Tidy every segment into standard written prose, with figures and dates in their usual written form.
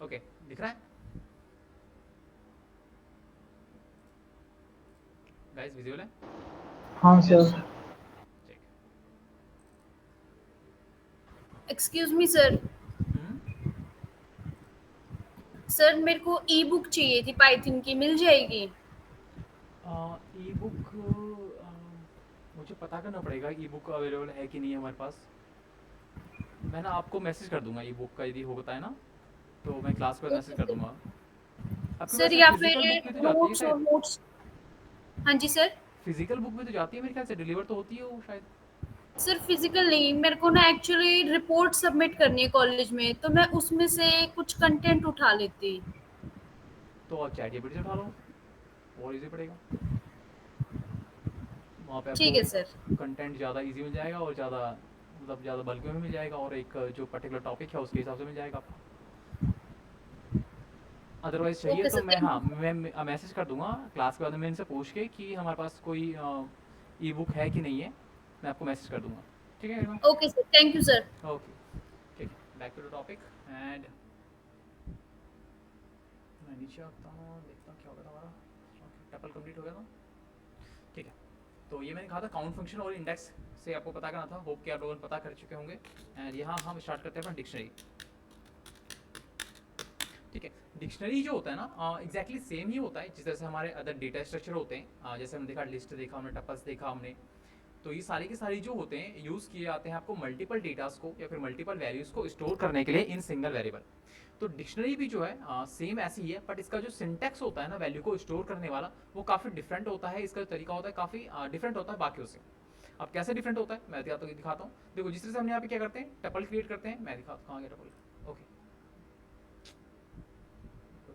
Okay, दिख रहा है गाइस, विजुअल है? हाँ सर। ठीक। Excuse me sir. Hmm. Sir मेरे को ई बुक चाहिए थी पाइथन की, मिल जाएगी? ई बुक मुझे पता करना पड़ेगा ई बुक अवेलेबल है कि नहीं है हमारे पास। मैं ना आपको मैसेज कर दूंगा ई बुक का, यदि होता है ना तो मैं क्लास के बाद मैसेज ओके कर सर। दूंगा। आपके सर पास या फिर फिजिकल बुक भी तो जाती है नोट्स और शायद। नोट्स। हाँ जी सर। फिजिकल बुक भी तो जाती है मेरे ख्याल से, डिलीवर तो होती है वो शायद। सर फिजिकल नहीं, मेरे को ना एक्चुअली रिपोर्ट सबमिट करनी है कॉलेज में, तो मैं उसमें से कुछ कंटेंट उठा लेती। तो आप चैट जीपीटी से उठा लो, और इजी पड़ेगा। वहाँ पे आपको ठीक है सर। कंटेंट ज़्यादा इजी मिल जाएगा और ज़्यादा मतलब ज़्यादा बल्क में भी मिल जाएगा, और एक जो पर्टिकुलर टॉपिक है उसके हिसाब से मिल जाएगा आपको। अदरवाइज़ चाहिए ओके तो सर, मैं, थैंक हाँ, यू सर। मैं मैसेज कर दूंगा क्लास के बाद में इनसे पूछ के कि हमारे पास कोई ई बुक है कि नहीं है। मैं आपको मैसेज कर दूंगा। ठीक है Garima? Okay sir, thank you sir. Okay. ठीक है, back to the topic. And मैं नीचे आता हूँ, देखता हूँ क्या हो गया था हमारा। टपल कंप्लीट हो गया था। ठीक है, तो ये मैंने कहा था काउंट फंक्शन और इंडेक्स से आपको पता करना था। होप कि आप लोगों ने पता कर चुके होंगे। एंड यहाँ हम स्टार्ट करते हैं अपना डिक्शनरी। ठीक है, डिक्शनरी जो होता है ना एग्जैक्टली सेम ही होता है जिस तरह से हमारे अदर डेटा स्ट्रक्चर होते हैं। जैसे हमने देखा लिस्ट देखा, हमने टपल्स देखा हमने। तो ये सारी के सारी जो होते हैं यूज़ किए जाते हैं आपको मल्टीपल डेटास को या फिर मल्टीपल वैल्यूज़ को स्टोर करने के लिए इन सिंगल वेरिएबल। तो डिक्शनरी भी जो है सेम ऐसी ही है, बट इसका जो सिंटेक्स होता है ना वैल्यू को स्टोर करने वाला, वो काफ़ी डिफरेंट होता है। इसका जो तरीका होता है काफ़ी डिफरेंट होता है बाकियों से। अब कैसे डिफरेंट होता है मैं दिखाता हूँ। देखो, जिस तरह से हम यहाँ पे क्या करते हैं, टपल क्रिएट करते हैं। मैं दिखाता हूँ कहाँ गया टपल। ओके,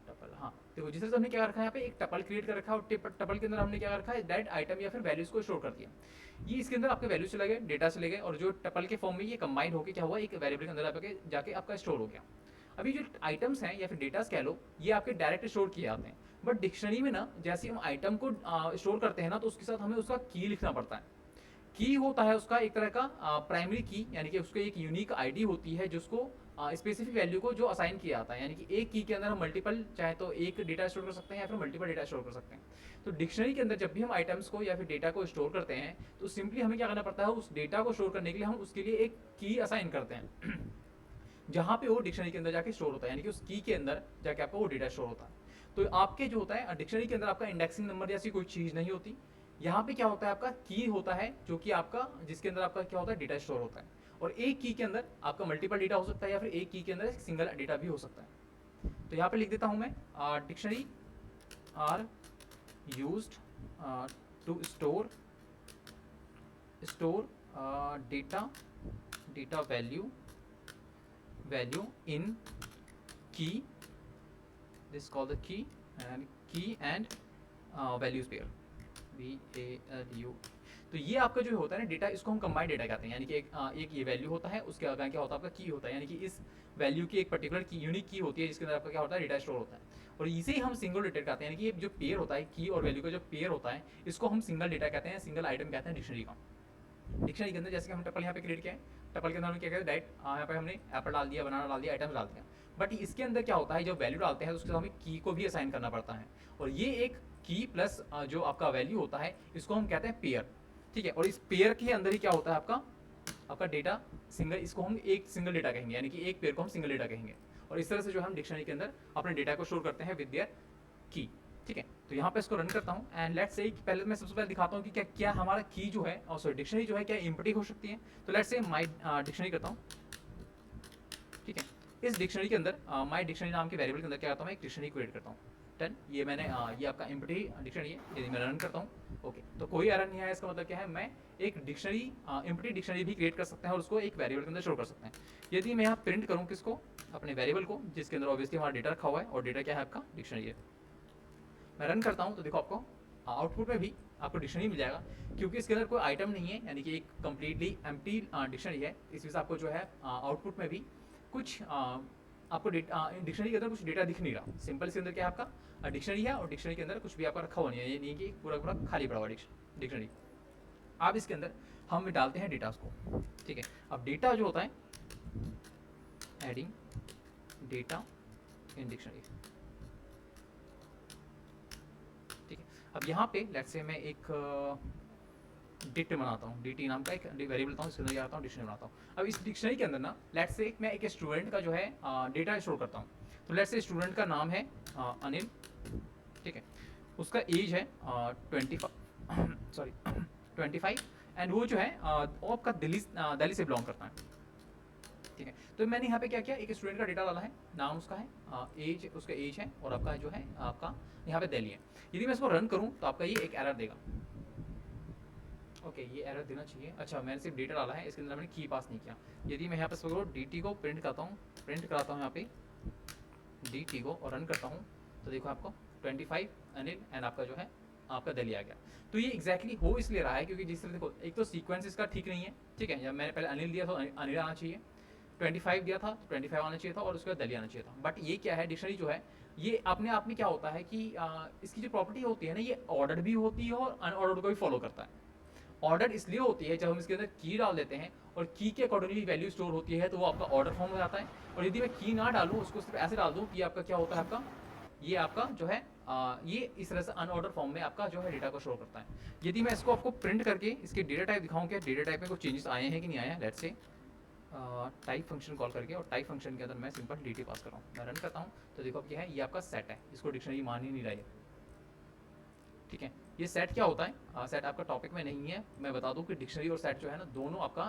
टपल, हाँ। देखो, जिस तरह से हमने क्या रखा है यहाँ पे, एक टपल क्रिएट कर रखा है, और टपल के अंदर हमने क्या रखा है, डायरेक्ट आइटम या फिर वैल्यूज को स्टोर कर दिया। ये इसके अंदर आपके वैल्यू चले गए, डेटा चले गए, और जो टपल के फॉर्म में ये कंबाइन होकर क्या हुआ, एक वेरिएबल के अंदर आपके जाके आपका स्टोर हो गया। अभी जो आइटम्स हैं या फिर डेटास कह लो, ये आपके डायरेक्ट स्टोर किए जाते हैं। बट डिक्शनरी में ना, जैसे हम आइटम को स्टोर करते हैं ना, तो उसके साथ हमें उसका की लिखना पड़ता है। की होता है उसका एक तरह का प्राइमरी की, यानी कि उसको एक यूनिक आईडी होती है जिसको स्पेसिफिक वैल्यू को जो असाइन किया जाता है। यानी कि एक की के अंदर हम मल्टीपल, चाहे तो एक डेटा स्टोर कर सकते हैं या फिर मल्टीपल डेटा स्टोर कर सकते हैं। तो डिक्शनरी के अंदर जब भी हम आइटम्स को या फिर डेटा को स्टोर करते हैं, तो सिंपली हमें क्या करना पड़ता है, उस डेटा को स्टोर करने के लिए हम उसके लिए एक की असाइन करते हैं जहाँ पे वो डिक्शनरी के अंदर जाके स्टोर होता है, यानी कि उस की के अंदर जाके आपका वो डेटा स्टोर होता है। तो आपके जो होता है डिक्शनरी के अंदर आपका इंडेक्सिंग नंबर जैसी कोई चीज़ नहीं होती। यहाँ पे क्या होता है, आपका की होता है, जो कि आपका जिसके अंदर आपका क्या होता है, डेटा स्टोर होता है। और एक की के अंदर आपका मल्टीपल डेटा हो सकता है, या फिर एक की के अंदर एक सिंगल डेटा भी हो सकता है। तो यहाँ पे लिख देता हूँ मैं, dictionary are used to store data data value in key, this is called the key and values pair, VALU। तो ये आपका जो होता है ना डेटा, इसको हम कंबाइंड डेटा कहते हैं। यानी कि एक ये वैल्यू होता है, उसके आगे क्या होता है, आपका की होता है। यानी कि इस वैल्यू की एक पर्टिकुलर की यूनिक की होती है, जिसके अंदर आपका क्या होता है, डेटा स्टोर होता है। और इसे ही हम सिंगल डेटा कहते हैं। यानी कि ये जो पेयर होता है, की और वैल्यू का जो पेयर होता है, इसको हम सिंगल डेटा कहते हैं, सिंगल आइटम कहते हैं डिक्शनरी का। डिक्शनरी के अंदर जैसे कि हम टपल यहाँ पे क्रिएट किया है, टपल के अंदर हमने क्या किया, डायरेक्ट यहाँ पे हमने एप्पल डाल दिया, बनाना डाल दिया, आइटम्स डाल दिया। बट इसके अंदर क्या होता है, जब वैल्यू डालते हैं तो उसके साथ हमें की को भी असाइन करना पड़ता है। और ये एक की प्लस जो आपका वैल्यू होता है, इसको हम कहते हैं पेयर। ठीक है, और इस पेयर के अंदर ही क्या होता है, आपका आपका डेटा सिंगल, इसको हम एक सिंगल डेटा कहेंगे। यानी कि एक पेयर को हम सिंगल डेटा कहेंगे। और इस तरह से जो हम डिक्शनरी के अंदर अपने डेटा को स्टोर करते हैं विद देयर की। ठीक है, तो यहाँ पे इसको रन करता हूँ। एंड लेट्स से पहले मैं सबसे पहले दिखाता हूँ कि क्या क्या हमारा की जो है, और सॉरी डिक्शनरी जो है, क्या एम्प्टी हो सकती है। तो लेट्स से माई डिक्शनरी करता हूँ। ठीक है, इस डिक्शनरी के अंदर माई डिक्शनरी नाम के वेरिएबल के अंदर क्या करता हूँ, मैं एक डिक्शनरी क्रिएट करता हूँ। डन, ये मैंने ये आपका एम्प्टी डिक्शनरी है, यदि मैं रन करता हूँ ओके, तो कोई एरर नहीं है। इसका मतलब क्या है, मैं एक डिक्शनरी एम्प्टी डिक्शनरी भी क्रिएट कर सकते हैं और उसको एक वेरिएबल के अंदर स्टोर कर सकते हैं। यदि मैं यहाँ प्रिंट करूँ किसको, अपने वेरिएबल को, जिसके अंदर ऑब्वियसली हमारा डेटा रखा हुआ है, और डेटा क्या है, आपका डिक्शनरी है। मैं रन करता हूँ तो देखो आपको आउटपुट में भी आपको डिक्शनरी मिल जाएगा, क्योंकि इसके अंदर कोई आइटम नहीं है। यानी कि एक कंप्लीटली एम्प्टी डिक्शनरी है। इस वजह से आपको जो है आउटपुट में भी कुछ आपको डिक्शनरी के अंदर कुछ डेटा दिख नहीं रहा। सिंपल इसके अंदर क्या है, आपका डिक्शनरी है, और डिक्शनरी के अंदर कुछ भी आपका रखा हुआ नहीं है। ये नहीं कि पूरा पूरा खाली पड़ा हुआ डिक्शनरी। अब इसके अंदर हम डालते हैं डेटा को। ठीक है, अब डेटा जो होता है, एडिंग डेटा इन डिक्शनरी। ठीक है, अब यहाँ पे लेट्स से मैं एक डिट बनाता हूँ, dt नाम का एक वेरिएबल लेता हूँ, इसके अंदर आता हूँ डिक्शनरी बनाता हूँ। अब इस डिक्शनरी के अंदर ना लेट्स से मैं एक स्टूडेंट का जो है डेटा स्टोर करता हूँ। तो लेट्स से स्टूडेंट का नाम है अनिल, ठीक है, उसका एज है 25 एंड वो जो है वो आपका दिल्ली से बिलोंग करता है। ठीक है, तो मैंने यहाँ पे क्या किया, एक स्टूडेंट का डेटा डाला है, नाम उसका है, एज उसका एज है, और आपका जो है आपका यहाँ पे दिल्ली है। यदि मैं इसको रन करूँ तो आपका ये एक एरर देगा। ओके, ये एरर देना चाहिए। अच्छा, मैंने सिर्फ डेटा डाला है, इसके अंदर मैंने की पास नहीं किया। यदि मैं यहाँ पे इसको dt को प्रिंट करता हूँ, प्रिंट कराता हूँ यहाँ पे dt को और रन करता हूँ, तो देखो आपको 25 अनिल एंड आपका जो है आपका दिल्ली आ गया। तो ये एग्जैक्टली हो इसलिए रहा है क्योंकि जिस तरह देखो, एक तो सीक्वेंस इसका ठीक नहीं है, ठीक है, जब मैंने पहले अनिल दिया तो अनिल आना चाहिए, 25 दिया था तो 25 आना चाहिए था, और उसके बाद दिल्ली आना चाहिए था। बट ये क्या है, डिक्शनरी जो है ये अपने आप में क्या होता है कि इसकी जो प्रॉपर्टी होती है ना, ये ऑर्डर भी होती है और अनऑर्डर को भी फॉलो करता है। ऑर्डर इसलिए होती है जब हम इसके अंदर की डाल देते हैं और की के अकॉर्डिंगली वैल्यू स्टोर होती है, तो वो आपका ऑर्डर फॉर्म हो जाता है। और यदि मैं की ना डालूँ, उसको सिर्फ ऐसे डाल दूँ कि आपका क्या होता है, आपका ये आपका जो है ये इस तरह से अनऑर्डर फॉर्म में आपका जो है डेटा को शो करता है। यदि मैं इसको आपको प्रिंट करके इसके डेटा टाइप दिखाऊं, क्या डेटा टाइप में कुछ चेंजेस आए हैं कि नहीं आए हैं, लेट्स से टाइप फंक्शन कॉल करके, और टाइप फंक्शन के अंदर मैं सिंपल dt पास कर रहा हूँ, मैं रन करता हूँ, तो देखो अब क्या है, ये आपका सेट है, इसको डिक्शनरी मान ही नहीं रहा है। ठीक है, ये सेट क्या होता है, सेट आपका टॉपिक में नहीं है। मैं बता दूं कि डिक्शनरी और सेट जो है ना, दोनों आपका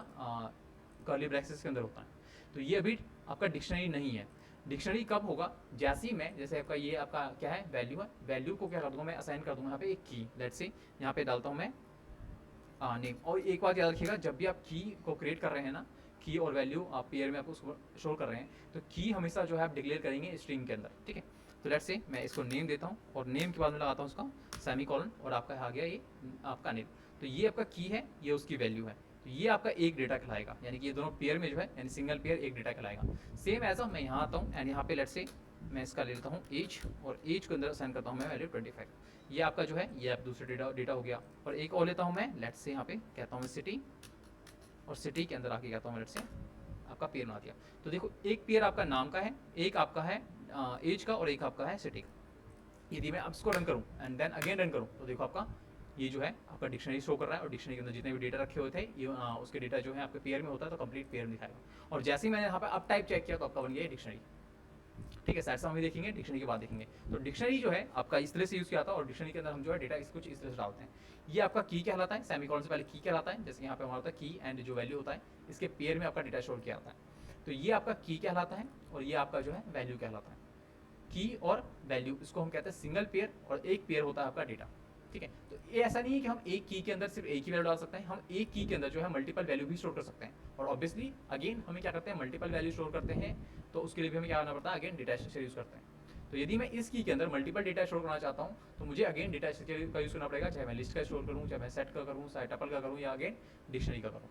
कर्ली ब्रैकेट्स के अंदर होता है। तो ये अभी आपका डिक्शनरी नहीं है। डिक्शनरी कब होगा, जैसे ही मैं, जैसे आपका ये आपका क्या है, वैल्यू है, वैल्यू को क्या कर दूंगा मैं, असाइन कर दूंगा यहाँ पे एक की। लेट्स से यहाँ पे डालता हूँ मैं नेम। और एक बात याद रखिएगा, जब भी आप की को क्रिएट कर रहे हैं ना, की और वैल्यू आप पेयर में आपको शो कर रहे हैं, तो की हमेशा जो है आप डिक्लेयर करेंगे स्ट्रिंग के अंदर। ठीक है, तो लेट्स से मैं इसको नेम देता हूँ, और नेम के बाद में लगाता हूँ उसका सेमी कॉलन, और आपका आ गया ये आपका नेम। तो ये आपका की है, ये उसकी वैल्यू है, तो ये आपका एक डेटा कहलाएगा, यानी कि ये दोनों पेयर में जो है, यानी सिंगल पेयर एक डेटा कहलाएगा। सेम एज मैं यहाँ आता हूँ एंड यहाँ पे लेट्स से मैं इसका ले लेता हूँ एज, और एज के अंदर असाइन करता हूँ मैं वैल्यू 25। ये आपका जो है, ये आप दूसरे डेटा हो गया। और एक और लेता हूँ मैं, लेट्स से यहाँ पे कहता हूँ मैं सिटी, और सिटी के अंदर आके कहता हूँ लेट्स से आपका पेयर बना दिया। तो देखो, एक पेयर आपका नाम का है, एक आपका है एज का, और एक आपका है सिटी का। यदि मैं अब इसको रन करूँ एंड देन अगेन रन करूँ, तो देखो आपका ये जो है आपका डिक्शनरी शो कर रहा है, और डिक्शनरी के अंदर जितने भी डेटा रखे हुए थे ये उसके डेटा जो है आपके पेयर में होता है, तो कंप्लीट पेयर दिखाएगा। और जैसे ही मैंने यहाँ पे अब टाइप चेक किया, तो आपका बन गया डिक्शनरी। ठीक है, सेट हम भी देखेंगे, डिक्शनरी के बाद देखेंगे। तो डिक्शनरी जो है आपका इस तरह से यूज़ किया था, और डिक्शनरी के अंदर हम जो है डेटा कुछ इस तरह से डालते हैं। ये आपका की कहलाता है, सेमीकोलन से पहले की कहलाता है, जैसे यहाँ पे हमारा होता है की एंड जो वैल्यू होता है, इसके पेयर में आपका डेटा स्टोर किया जाता है। तो ये आपका की कहलाता है, और ये आपका जो है वैल्यू कहलाता है। की और वैल्यू, इसको हम कहते हैं सिंगल पेयर, और एक पेयर होता है आपका डेटा। ठीक है, तो ये ऐसा नहीं है कि हम एक की के अंदर सिर्फ एक ही वैल्यू डाल सकते हैं, हम एक की के अंदर जो है मल्टीपल वैल्यू भी स्टोर कर सकते हैं। और ऑब्वियसली अगेन हमें क्या करते हैं, मल्टीपल वैल्यू स्टोर करते हैं, तो उसके लिए भी हमें क्या करना पड़ता है, अगेन डेटा स्ट्रक्चर यूज़ करते हैं। तो यदि मैं इस की के अंदर मल्टीपल डेटा स्टोर करना चाहता हूँ, तो मुझे अगेन डेटा स्ट्रक्चर का यूज़ करना पड़ेगा, चाहे मैं लिस्ट का स्टोर करूँ, चाहे मैं सेट का करूँ, चाहे टपल का करूँ, या अगेन डिक्शनरी का करूँ।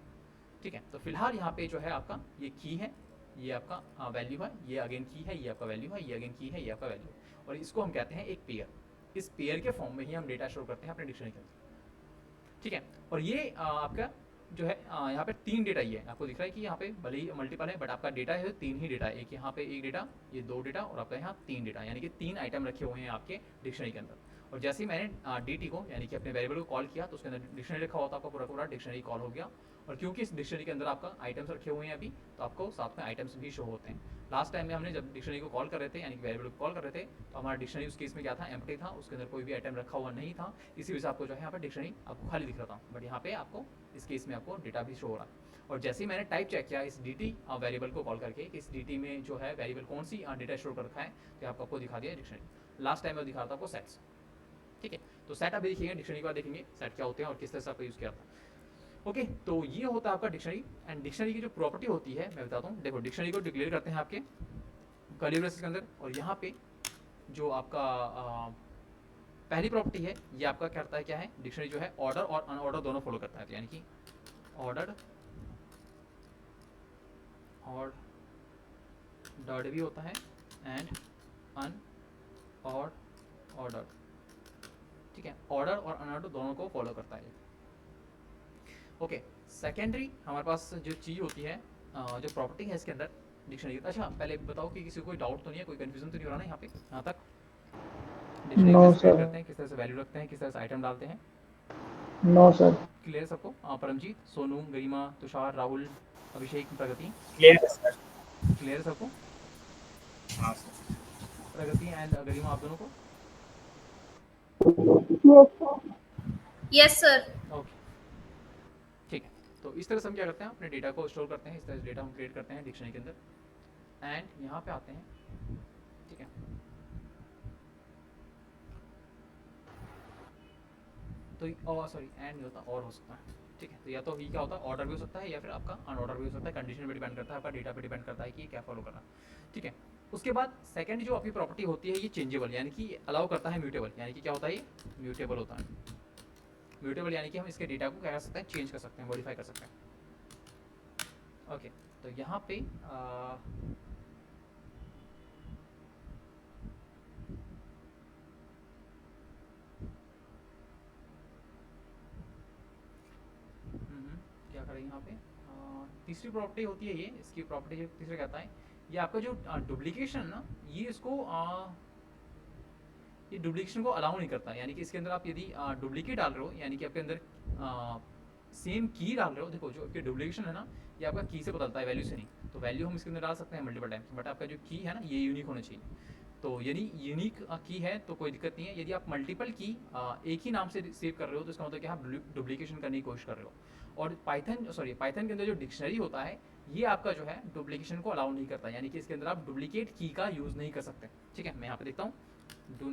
ठीक है, तो फिलहाल यहाँ पे जो है आपका ये की है, ये आपका वैल्यू है, ये अगेन की है, ये आपका वैल्यू है, ये अगेन की है, ये आपका वैल्यू है, और इसको हम कहते हैं एक पेयर। इस पेयर के फॉर्म में ही हम डेटा स्टोर करते हैं अपने डिक्शनरी के अंदर। ठीक है, और ये आपका जो है यहाँ पे 3 डेटा ही है, आपको दिख रहा है कि यहाँ पे भले ही मल्टीपल है, बट आपका डेटा है 3 ही डेटा है, एक यहाँ पे एक डेटा, ये 2 डेटा, और आपका यहाँ 3 डेटा, यानी कि 3 आइटम रखे हुए हैं आपके डिक्शनरी के अंदर। और जैसे ही मैंने dt को यानी कि अपने वेरिएबल को कॉल किया, तो उसके अंदर डिक्शनरी लिखा होता है, आपका पूरा पूरा डिक्शनरी कॉल हो गया। और क्योंकि इस डिक्शनरी के अंदर आपका आइटम्स रखे हुए हैं अभी, तो आपको साथ में आइटम्स भी शो होते हैं। लास्ट टाइम में हमने जब डिक्शनरी को कॉल कर रहे थे, यानी कि वेरिएबल को कॉल कर रहे थे, तो हमारा डिक्शनरी उस केस में क्या था, एम्प्टी था, उसके अंदर कोई भी आइटम रखा हुआ नहीं था। इसी वजह से आपको जो है यहाँ पर डिक्शनरी आपको खाली दिख रहा था, बट यहाँ पे आपको इस केस में आपको डेटा भी शो हो रहा है। और जैसे ही मैंने टाइप चेक किया इस dt वेरिएबल को कॉल करके कि इस dt में जो है वेरिएबल कौन सी डेटा स्टोर कर रखा है, तो आपको दिखा दिया डिक्शनरी। लास्ट टाइम में दिखा रहा था आपको सेट्स। ठीक है, तो सेट अभी देखेंगे, डिक्शनरी का देखेंगे सेट क्या होते हैं और किस तरह से आपका यूज़ किया था। ओके, तो ये होता है आपका डिक्शनरी। एंड डिक्शनरी की जो प्रॉपर्टी होती है मैं बताता हूँ। देखो, डिक्शनरी को डिक्लेयर करते हैं आपके कर्ली ब्रेसेस के अंदर, और यहाँ पे जो आपका पहली प्रॉपर्टी है, ये आपका करता है क्या है, डिक्शनरी जो है ऑर्डर और अनऑर्डर दोनों फॉलो करता है, तो यानी कि ऑर्डर ऑर्डर्ड भी होता है एंड अनऑर्डर्ड। ठीक है, ऑर्डर और अनऑर्डर दोनों को फॉलो करता है। ओके, सेकेंडरी हमारे पास जो चीज़ होती है, जो प्रॉपर्टी है इसके अंदर, डिक्शनरी। अच्छा पहले बताओ कि किसी को कोई डाउट तो नहीं है, कोई कंफ्यूजन तो नहीं हो रहा ना यहाँ पे यहाँ तक? डिक्शनरी नो कैसे क्रिएट सर। करते हैं, किस तरह से वैल्यू रखते हैं, किस तरह से आइटम डालते हैं? No sir. क्लियर सबको? परमजीत, सोनू, गरिमा, तुषार, राहुल, अभिषेक, प्रगति, क्लियर है सर। क्लियर है सबको? हाँ सर। प्रगति एंड गरिमा आप दोनों को? Yes sir. ओके ठीक है। तो इस तरह से हम क्या करते हैं, अपने डेटा को स्टोर करते हैं, इस तरह से डेटा हम क्रिएट करते हैं डिक्शनरी के अंदर। एंड यहाँ पे आते हैं, ठीक है। तो सॉरी एंड नहीं होता, और हो सकता है, ठीक है। तो या तो ये क्या होता है, ऑर्डर भी हो सकता है या फिर आपका अनऑर्डर भी हो सकता है, कंडीशन पे डिपेंड करता है, आपका डेटा पे डिपेंड करता है कि ये क्या फॉलो करना है, ठीक है। उसके बाद सेकंड जो आपकी प्रॉपर्टी होती है ये चेंजेबल, यानी कि अलाउ करता है म्यूटेबल, यानी कि क्या होता है ये म्यूटेबल होता है। म्यूटेबल यानी कि हम इसके डेटा को क्या कर सकते हैं, चेंज कर सकते हैं, मॉडिफाई कर सकते हैं। ओके तो यहाँ पे क्या करेंगे यहाँ पे, तीसरी प्रॉपर्टी होती है ये, इसकी प्रॉपर्टी जो तीसरा कहता है, ये आपका जो डुप्लीकेशन है ना, ये इसको ये डुप्लीकेशन को अलाउ नहीं करता। यानी कि इसके अंदर आप यदि डुप्लीकेट डाल रहे हो, यानी कि आपके अंदर सेम की डाल रहे हो, देखो जो आपके डुप्लीकेशन है ना, ये आपका की से बदलता है, वैल्यू से नहीं। तो वैल्यू हम इसके अंदर डाल सकते हैं मल्टीपल टाइम्स, बट आपका जो की है ना ये यूनिक होना चाहिए। तो यदि यूनिक की है तो कोई दिक्कत नहीं है। यदि आप मल्टीपल की एक ही नाम से सेव कर रहे हो तो इसका मतलब कि आप डुप्लीकेशन करने की कोशिश कर रहे हो। और पाइथन के अंदर जो डिक्शनरी होता है ये आपका जो है डुप्लीकेशन को अलाउ नहीं करता, यानी कि इसके अंदर आप डुप्लीकेट की का यूज़ नहीं कर सकते, ठीक है। मैं यहाँ पे देखता हूँ, डू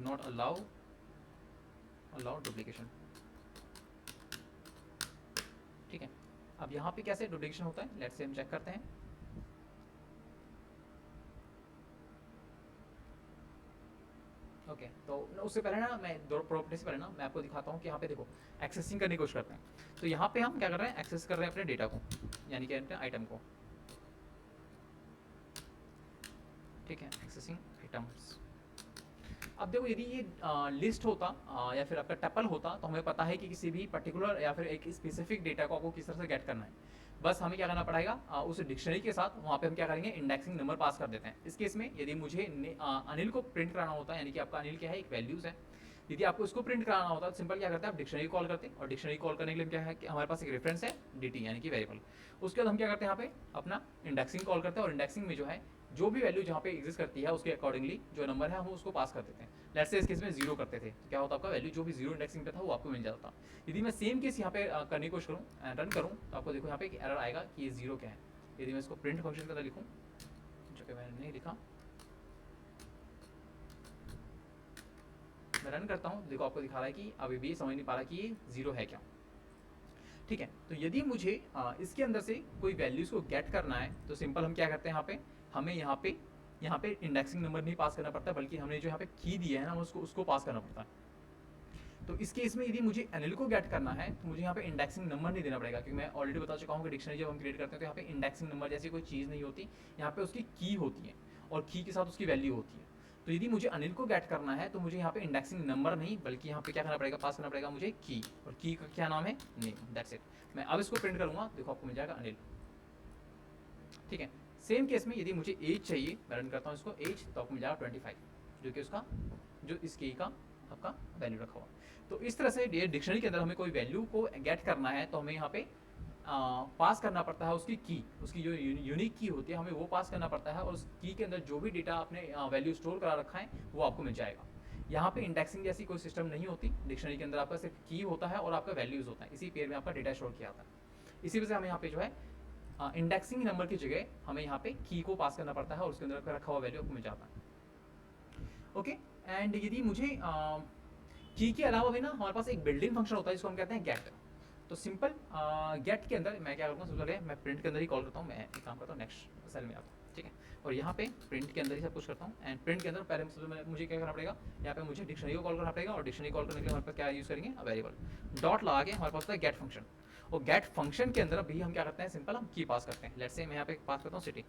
नॉट अलाउ डुप्लीकेशन, ठीक है। अब यहाँ पे कैसे डुप्लीकेशन होता है, लेट्स से हम चेक करते हैं। ओके तो उससे पहले ना मैं दो प्रॉपर्टी से पहले ना मैं आपको दिखाता हूँ कि यहाँ पे देखो एक्सेसिंग करने की कोशिश करते हैं। तो यहाँ पे हम क्या कर रहे हैं, एक्सेस कर रहे हैं अपने डेटा को, यानी कि अपने आइटम को, ठीक है, एक्सेसिंग आइटम्स। अब देखो यदि ये लिस्ट होता या फिर आपका टपल होता तो हमें पता है कि किसी भी पर्टिकुलर या फिर एक स्पेसिफिक डेटा को आपको किस तरह से गेट करना है। बस हमें क्या करना पड़ेगा, उस डिक्शनरी के साथ वहाँ पे हम क्या करेंगे, इंडेक्सिंग नंबर पास कर देते हैं। इस केस में यदि मुझे अनिल को प्रिंट कराना होता है, यानी कि आपका अनिल क्या है, एक वैल्यूज़ है, यदि आपको इसको प्रिंट कराना होता है तो सिंपल क्या करते हैं, आप डिक्शनरी कॉल करते हैं। और डिक्शनरी कॉल करने के लिए क्या है कि हमारे पास एक रेफरेंस है dt यानी कि वेरिएबल। उसके बाद हम क्या करते हैं, यहाँ पे अपना इंडेक्सिंग कॉल करते हैं, और इंडेक्सिंग में जो है जो भी वैल्यू जहाँ पे एग्जिस्ट करती है उसके अकॉर्डिंगली जो नंबर है हम उसको पास कर देते हैं। लेट्स से इस केस में 0 करते थे तो क्या होता आपका वैल्यू जो भी 0 इंडेक्सिंग पे था वो आपको मिल जाता था। यदि मैं सेम केस यहाँ पे करने की कोशिश करूँ, रन करूँ, तो आपको देखो यहाँ पे एक एरर आएगा कि ये 0 क्या है। यदि मैं इसको प्रिंट फंक्शन के अंदर लिखूँ, जो कि मैंने नहीं लिखा, मैं रन करता हूँ, देखो आपको दिखा रहा है कि अभी भी समझ नहीं पा रहा कि ये 0 है क्या, ठीक है। तो यदि मुझे इसके अंदर से कोई वैल्यूज़ को गेट करना है तो सिंपल हम क्या करते हैं, यहाँ पे हमें यहाँ पे इंडेक्सिंग नंबर नहीं पास करना पड़ता, बल्कि हमने जो यहाँ पे की दिया है ना उसको पास करना पड़ता है। तो इस केस में यदि मुझे अनिल को गेट करना है तो मुझे यहाँ पे इंडेक्सिंग नंबर नहीं देना पड़ेगा, क्योंकि मैं ऑलरेडी बता चुका हूँ कि डिक्शनरी जब हम क्रिएट करते हैं तो यहाँ पे इंडेक्सिंग नंबर जैसी कोई चीज़ नहीं होती, यहाँ पे उसकी की होती है और की के साथ उसकी वैल्यू होती है। तो यदि मुझे अनिल को गेट करना है तो मुझे यहाँ पे इंडेक्सिंग नंबर नहीं बल्कि यहाँ पे क्या करना पड़ेगा, पास करना पड़ेगा मुझे की, और की का क्या नाम है, नेम, दैट्स इट। मैं अब इसको प्रिंट करूँगा, देखो आपको मिल जाएगा अनिल, ठीक है। सेम केस में यदि मुझे एज चाहिए, मैं रन करता हूँ इसको एज, तो आपको मिल जाएगा 25, जो कि उसका जो इस की का आपका वैल्यू रखा हुआ। तो इस तरह से ये डिक्शनरी के अंदर हमें कोई वैल्यू को गेट करना है तो हमें यहाँ पे पास करना पड़ता है उसकी जो यूनिक की होती है हमें वो पास करना पड़ता है, और उस की के अंदर जो भी डेटा आपने वैल्यू स्टोर करा रखा है वो आपको मिल जाएगा। यहाँ पे इंडेक्सिंग जैसी कोई सिस्टम नहीं होती, डिक्शनरी के अंदर आपका सिर्फ की होता है और आपका वैल्यूज़ होता है, इसी पेयर में आपका डेटा स्टोर किया जाता है। इसी वजह से हमें यहाँ पे जो है इंडेक्सिंग नंबर की जगह हमें यहाँ पे की को पास करना पड़ता है और उसके अंदर रखा हुआ वैल्यू आपको मिल जाता है। ओके एंड यदि मुझे की के अलावा भी ना हमारे पास एक बिल्डिंग फंक्शन होता है जिसको हम कहते हैं गेट। तो सिंपल गेट के अंदर मैं क्या करूँगा, सबसे पहले मैं प्रिंट के अंदर ही कॉल करता हूँ, मैं एक काम करता हूँ नेक्स्ट सेल में आता हूँ, ठीक है। और यहाँ पे प्रिंट के अंदर ही सब कुछ करता हूँ, एंड प्रिंट के अंदर पहले मुझे क्या करना पड़ेगा, यहाँ पे मुझे डिक्शनरी को कॉल करना पड़ेगा, और डिक्शनरी कॉल करने के लिए हमारे पास क्या यूज़ करेंगे, वेरिएबल डॉट लगा के हमारे पास होता है गेट फंक्शन। और गेट फंक्शन के अंदर भी हम क्या करते हैं, सिंपल हम की पास करते हैं। लेट्स से मैं यहाँ पे पास करता हूँ सिटी,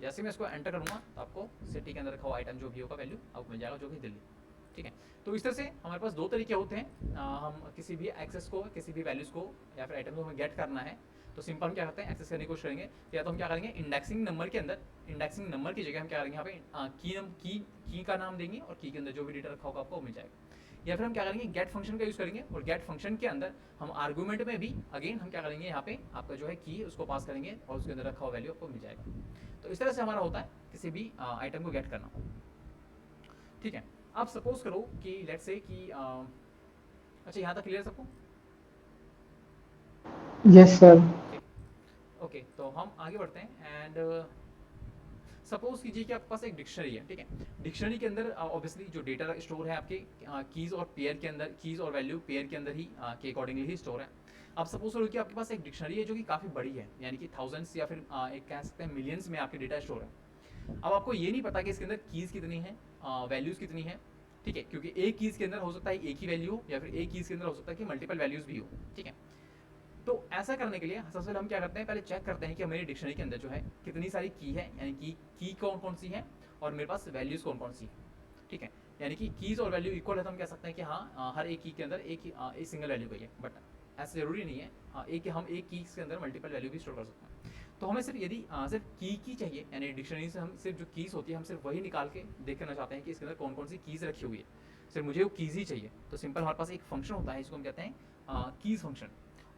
जैसे मैं इसको एंटर करूँगा तो आपको सिटी के अंदर रखा हुआ आइटम जो भी होगा वैल्यू आपको मिल जाएगा, जो कि दिल्ली, ठीक है। तो इस तरह से हमारे पास दो तरीके होते हैं, हम किसी भी एक्सेस को, किसी भी वैल्यूज़ को या फिर आइटम को हमें गेट करना है तो सिंपल हम क्या करते हैं, एक्सेस करने की कोशिश करेंगे। या तो हम क्या करेंगे, इंडेक्सिंग नंबर के अंदर, इंडेक्सिंग नंबर की जगह हम क्या करेंगे, यहाँ पे की का नाम देंगे और की के अंदर जो भी डेटा रखा होगा आपको मिल जाएगा। या फिर हम क्या करेंगे, गेट फंक्शन का यूज़ करेंगे और गेट फंक्शन के अंदर हम आर्गूमेंट में भी अगेन हम क्या करेंगे, यहाँ पे आपका जो है की उसको पास करेंगे और उसके अंदर रखा हुआ वैल्यू आपको मिल जाएगा। तो इस तरह से हमारा होता है किसी भी आइटम को गेट करना। ठीक है, आप सपोज करो कि लेट्स से कि अच्छा यहाँ तक क्लियर सबको? Yes sir. ओके, तो हम आगे बढ़ते हैं एंड सपोज कीजिए कि आपके पास एक डिक्शनरी है। ठीक है, डिक्शनरी के अंदर ऑब्वियसली जो डेटा स्टोर है आपके कीज़ और पेयर के अंदर, कीज़ और वैल्यू पेयर के अंदर ही के अकॉर्डिंगली ही स्टोर है। आप सपोज करो कि आपके पास एक डिक्शनरी है जो कि काफ़ी बड़ी है, यानी कि थाउजेंड्स या फिर एक कह सकते हैं मिलियंस में आपके डेटा स्टोर है। अब आपको ये नहीं पता कि इसके अंदर कीज़ कितनी है, वैल्यूज़ कितनी है। ठीक है, क्योंकि एक कीज़ के अंदर हो सकता है एक ही वैल्यू हो या फिर एक कीज़ के अंदर हो सकता है कि मल्टीपल वैल्यूज़ भी हो। ठीक है, तो ऐसा करने के लिए सबसे पहले हम क्या करते हैं, पहले चेक करते हैं कि मेरी डिक्शनरी के अंदर जो है कितनी सारी की है, यानी कि की कौन कौन सी है और मेरे पास वैल्यूज़ कौन कौन सी है। ठीक है, यानी कि कीज़ और वैल्यू इक्वल है तो हम कह सकते हैं कि हाँ हर एक की के अंदर एक सिंगल वैल्यू गई है, बट ऐसा ज़रूरी नहीं है। हम एक कीज़ के अंदर मल्टीपल वैल्यू भी स्टोर कर सकते हैं। तो हमें सिर्फ यदि सिर्फ की चाहिए, यानी डिक्शनरी से हम सिर्फ जो कीज़ होती है हम सिर्फ वही निकाल के देखना चाहते हैं कि इसके अंदर कौन कौन सी कीज़ रखी हुई है, सिर्फ मुझे वो कीज़ ही चाहिए। तो सिंपल हमारे पास एक फंक्शन होता है जिसको हम कहते हैं कीज़ फंक्शन,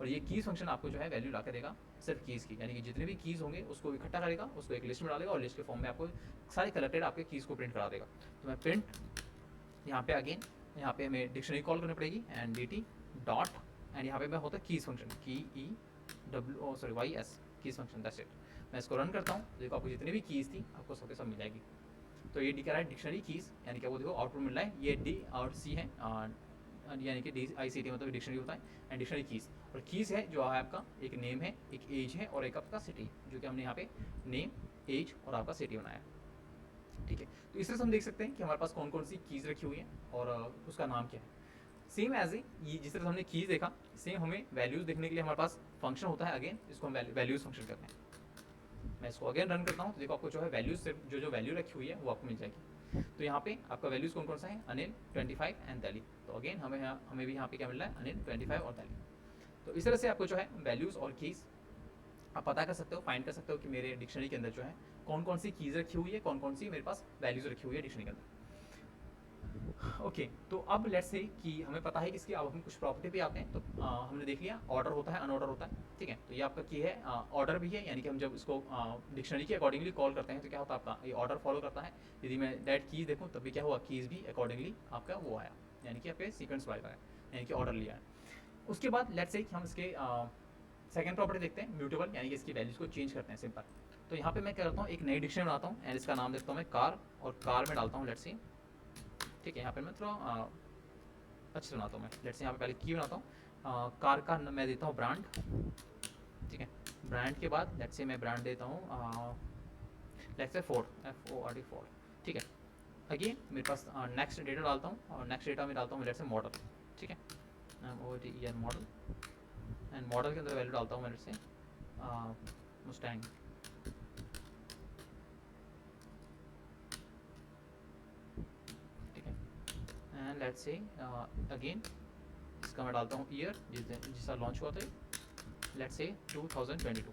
और ये कीज़ फंक्शन आपको जो है वैल्यू ला के देगा सिर्फ कीज़ की, यानी कि जितने भी कीज़ होंगे उसको इकट्ठा करेगा, उसको एक लिस्ट में डालेगा और लिस्ट के फॉर्म में आपको सारे कलेक्टेड आपके कीज़ को प्रिंट करा देगा। तो मैं प्रिंट यहाँ पे अगेन यहाँ पे हमें डिक्शनरी कॉल करनी पड़ेगी and D T dot and यहाँ पे मैं होता है keys function, YS keys function, that's it. मैं इसको रन करता हूँ, देखो आपको जितनी भी कीज़ थी आपको सबके सब मिल जाएगी। तो ये दिखा रहा है डिक्शनरी कीज़, यानी कि वो देखो आउटपुट मिल रहा है, ये डी और सी है, यानी कि DICT मतलब डिक्शनरी होता है एंड डिक्शनरी कीज़। और कीज़ है जो है आपका एक नेम है, एक एज है और एक आपका सिटी, जो कि हमने यहाँ पे नेम, एज और आपका सिटी बनाया। ठीक है, तो इस तरह से हम देख सकते हैं कि हमारे पास कौन कौन सी कीज़ रखी हुई हैं और उसका नाम क्या है। सेम एज ये जिस तरह से हमने कीज़ देखा, सेम हमें वैल्यूज़ देखने के लिए हमारे पास फंक्शन होता है, अगेन इसको हम वैल्यूज़ फंक्शन करते हैं। मैं इसको अगेन रन करता हूँ तो देखो आपको जो है वैल्यूज़ सिर्फ जो वैल्यू रखी हुई है वो आपको मिल जाएगी। तो यहाँ पे आपका वैल्यूज़ कौन कौन सा है, अनिल, 25 एंड तैली। तो अगेन हमें भी यहाँ पे क्या मिल रहा है, अनिल, 25 और तैली। तो इस तरह से आपको जो है वैल्यूज़ और कीज़ आप पता कर सकते हो, फाइंड कर सकते हो कि मेरे डिक्शनरी के अंदर जो है कौन कौन सी कीज़ रखी हुई है, कौन कौन सी मेरे पास वैल्यूज़ रखी हुई है डिक्शनरी के अंदर। ओके, तो अब लेट्स से कि हमें पता है कि इसकी, अब हम कुछ प्रॉपर्टी पे आते हैं। तो हमने देख लिया ऑर्डर होता है, अनऑर्डर होता है। ठीक है, तो ये आपका की है ऑर्डर भी है, यानी कि हम जब इसको डिक्शनरी के अकॉर्डिंगली कॉल करते हैं तो क्या होता है आपका ये ऑर्डर फॉलो करता है। यदि मैं दैट कीज़ देखूँ तब भी क्या हुआ, कीज़ भी अकॉर्डिंगली आपका वो आया, यानी कि आपके सीक्वेंस वाइज आया, यानी कि ऑर्डर लिया है। उसके बाद लेट्स से कि हम इसके सेकेंड प्रॉपर्टी देखते हैं, म्यूटेबल, यानी कि इसकी वैल्यूज़ को चेंज करते हैं सिंपल। तो यहाँ पे मैं क्या करता हूँ, एक नई डिक्शनरी बनाता हूँ एंड इसका नाम देता हूँ मैं कार, और कार में डालता हूँ लेट्स से। ठीक है, यहाँ पे मैं थोड़ा अच्छे बनाता हूँ मैं, लेट्स से यहाँ पे पहले की बनाता हूँ, कार का मैं देता हूँ ब्रांड। ठीक है, ब्रांड के बाद लेट्स से मैं ब्रांड देता हूँ let's say Ford, FORD Ford. ठीक है, अगेन मेरे पास नेक्स्ट डेटा डालता हूँ और नेक्स्ट डेटा में डालता हूँ लेट्स से मॉडल। ठीक है, MODEL मॉडल, एंड मॉडल के अंदर वैल्यू डालता हूँ मैं let's say Mustang. And let's say again इसका मैं डालता हूँ ईयर, जिस साल लॉन्च हुआ था, लेट्स से 2022,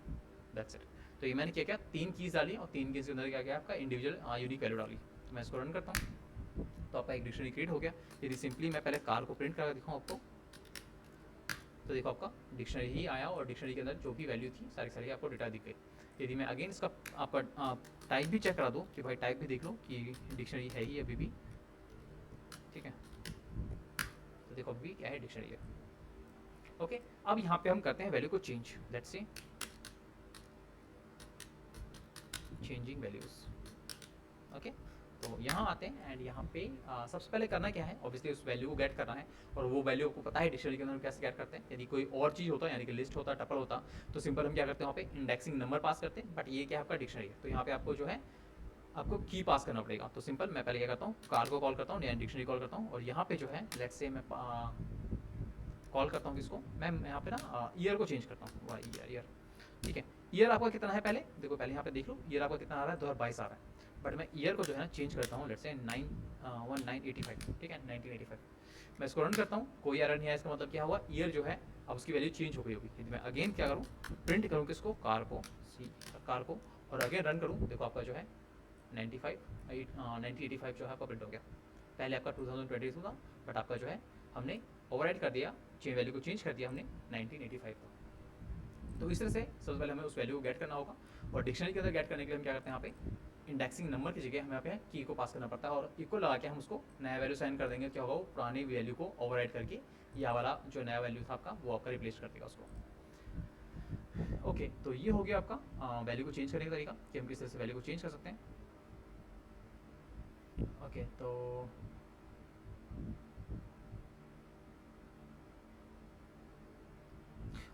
दैट्स इट। तो ये मैंने क्या क्या तीन कीज़ डाली और तीन कीज़ के अंदर क्या क्या आपका इंडिविजुअल यूनिक वैल्यू डाली। तो मैं इसको रन करता हूँ तो आपका एक डिक्शनरी क्रिएट हो गया। यदि सिंपली मैं पहले कार को प्रिंट करके दिखाऊँ आपको, तो देखो आपका डिक्शनरी ही आया और डिक्शनरी के अंदर जो भी वैल्यू थी सारी सारी आपको डेटा दिख गई। यदि मैं अगेन इसका आपका टाइप भी चेक करा दूँ कि भाई टाइप भी देख लो कि डिक्शनरी है ही अभी भी। ठीक है, तो देखो अभी क्या है, डिक्शनरी है। ओके, अब यहाँ पे हम करते हैं वैल्यू को change, let's say changing values. Okay, तो यहाँ आते हैं एंड यहाँ पे सबसे पहले करना क्या है, ऑब्वियसली उस वैल्यू को गेट करना है, और वो वैल्यू आपको पता है डिक्शनरी के अंदर कैसे गेट करते हैं। यदि कोई और चीज़ होता है, यानी कि लिस्ट होता, टपल होता, तो सिंपल हम क्या करते हैं वहाँ पे इंडेक्सिंग नंबर पास करते हैं, बट ये क्या आपका डिक्शनरी है, तो यहाँ पे आपको जो है आपको की पास करना पड़ेगा। तो सिंपल मैं पहले क्या करता हूँ, कार को कॉल करता हूँ, यानी डिक्शनरी कॉल करता हूँ, और यहाँ पे जो है लेट्स से मैं कॉल करता हूँ किसको, मैं यहाँ पे ना ईयर को चेंज करता हूँ, ईयर। ठीक है, ईयर आपका कितना है, पहले देखो, पहले यहाँ पे देख लो ईयर आपका कितना आ रहा है, 2022 आ रहा है, बट मैं ईयर को जो है ना चेंज करता हूँ लेट्स से 1985। ठीक है, 1985। मैं इसको रन करता हूँ, कोई एरर नहीं है, इसका मतलब क्या हुआ, ईयर जो है अब उसकी वैल्यू चेंज हो गई होगी। यदि मैं अगेन क्या करूँ, प्रिंट करूँ किसको, कार को, कार को, और अगेन रन करूँ, देखो आपका जो है 9085 जो है आपका प्रिंट हो गया। पहले आपका 2022 था, बट आपका जो है हमने ओवरराइड कर दिया, चेंज वैल्यू को चेंज कर दिया हमने 1985 को। तो इस तरह से सबसे पहले हमें उस वैल्यू को गेट करना होगा, और डिक्शनरी के अंदर गेट करने के लिए हम क्या करते हैं, यहाँ पे इंडेक्सिंग नंबर की जगह हमें यहाँ पे की को पास करना पड़ता है, और इक्वल लगा के हम उसको नया वैल्यू साइन कर देंगे। क्या होगा, वो पुरानी वैल्यू को ओवरराइड करके यह वाला जो नया वैल्यू था आपका वो आपका रिप्लेस कर देगा उसको। ओके, तो ये हो गया आपका वैल्यू को चेंज करने का तरीका कि हम किस तरह से वैल्यू को चेंज कर सकते हैं। ओके, तो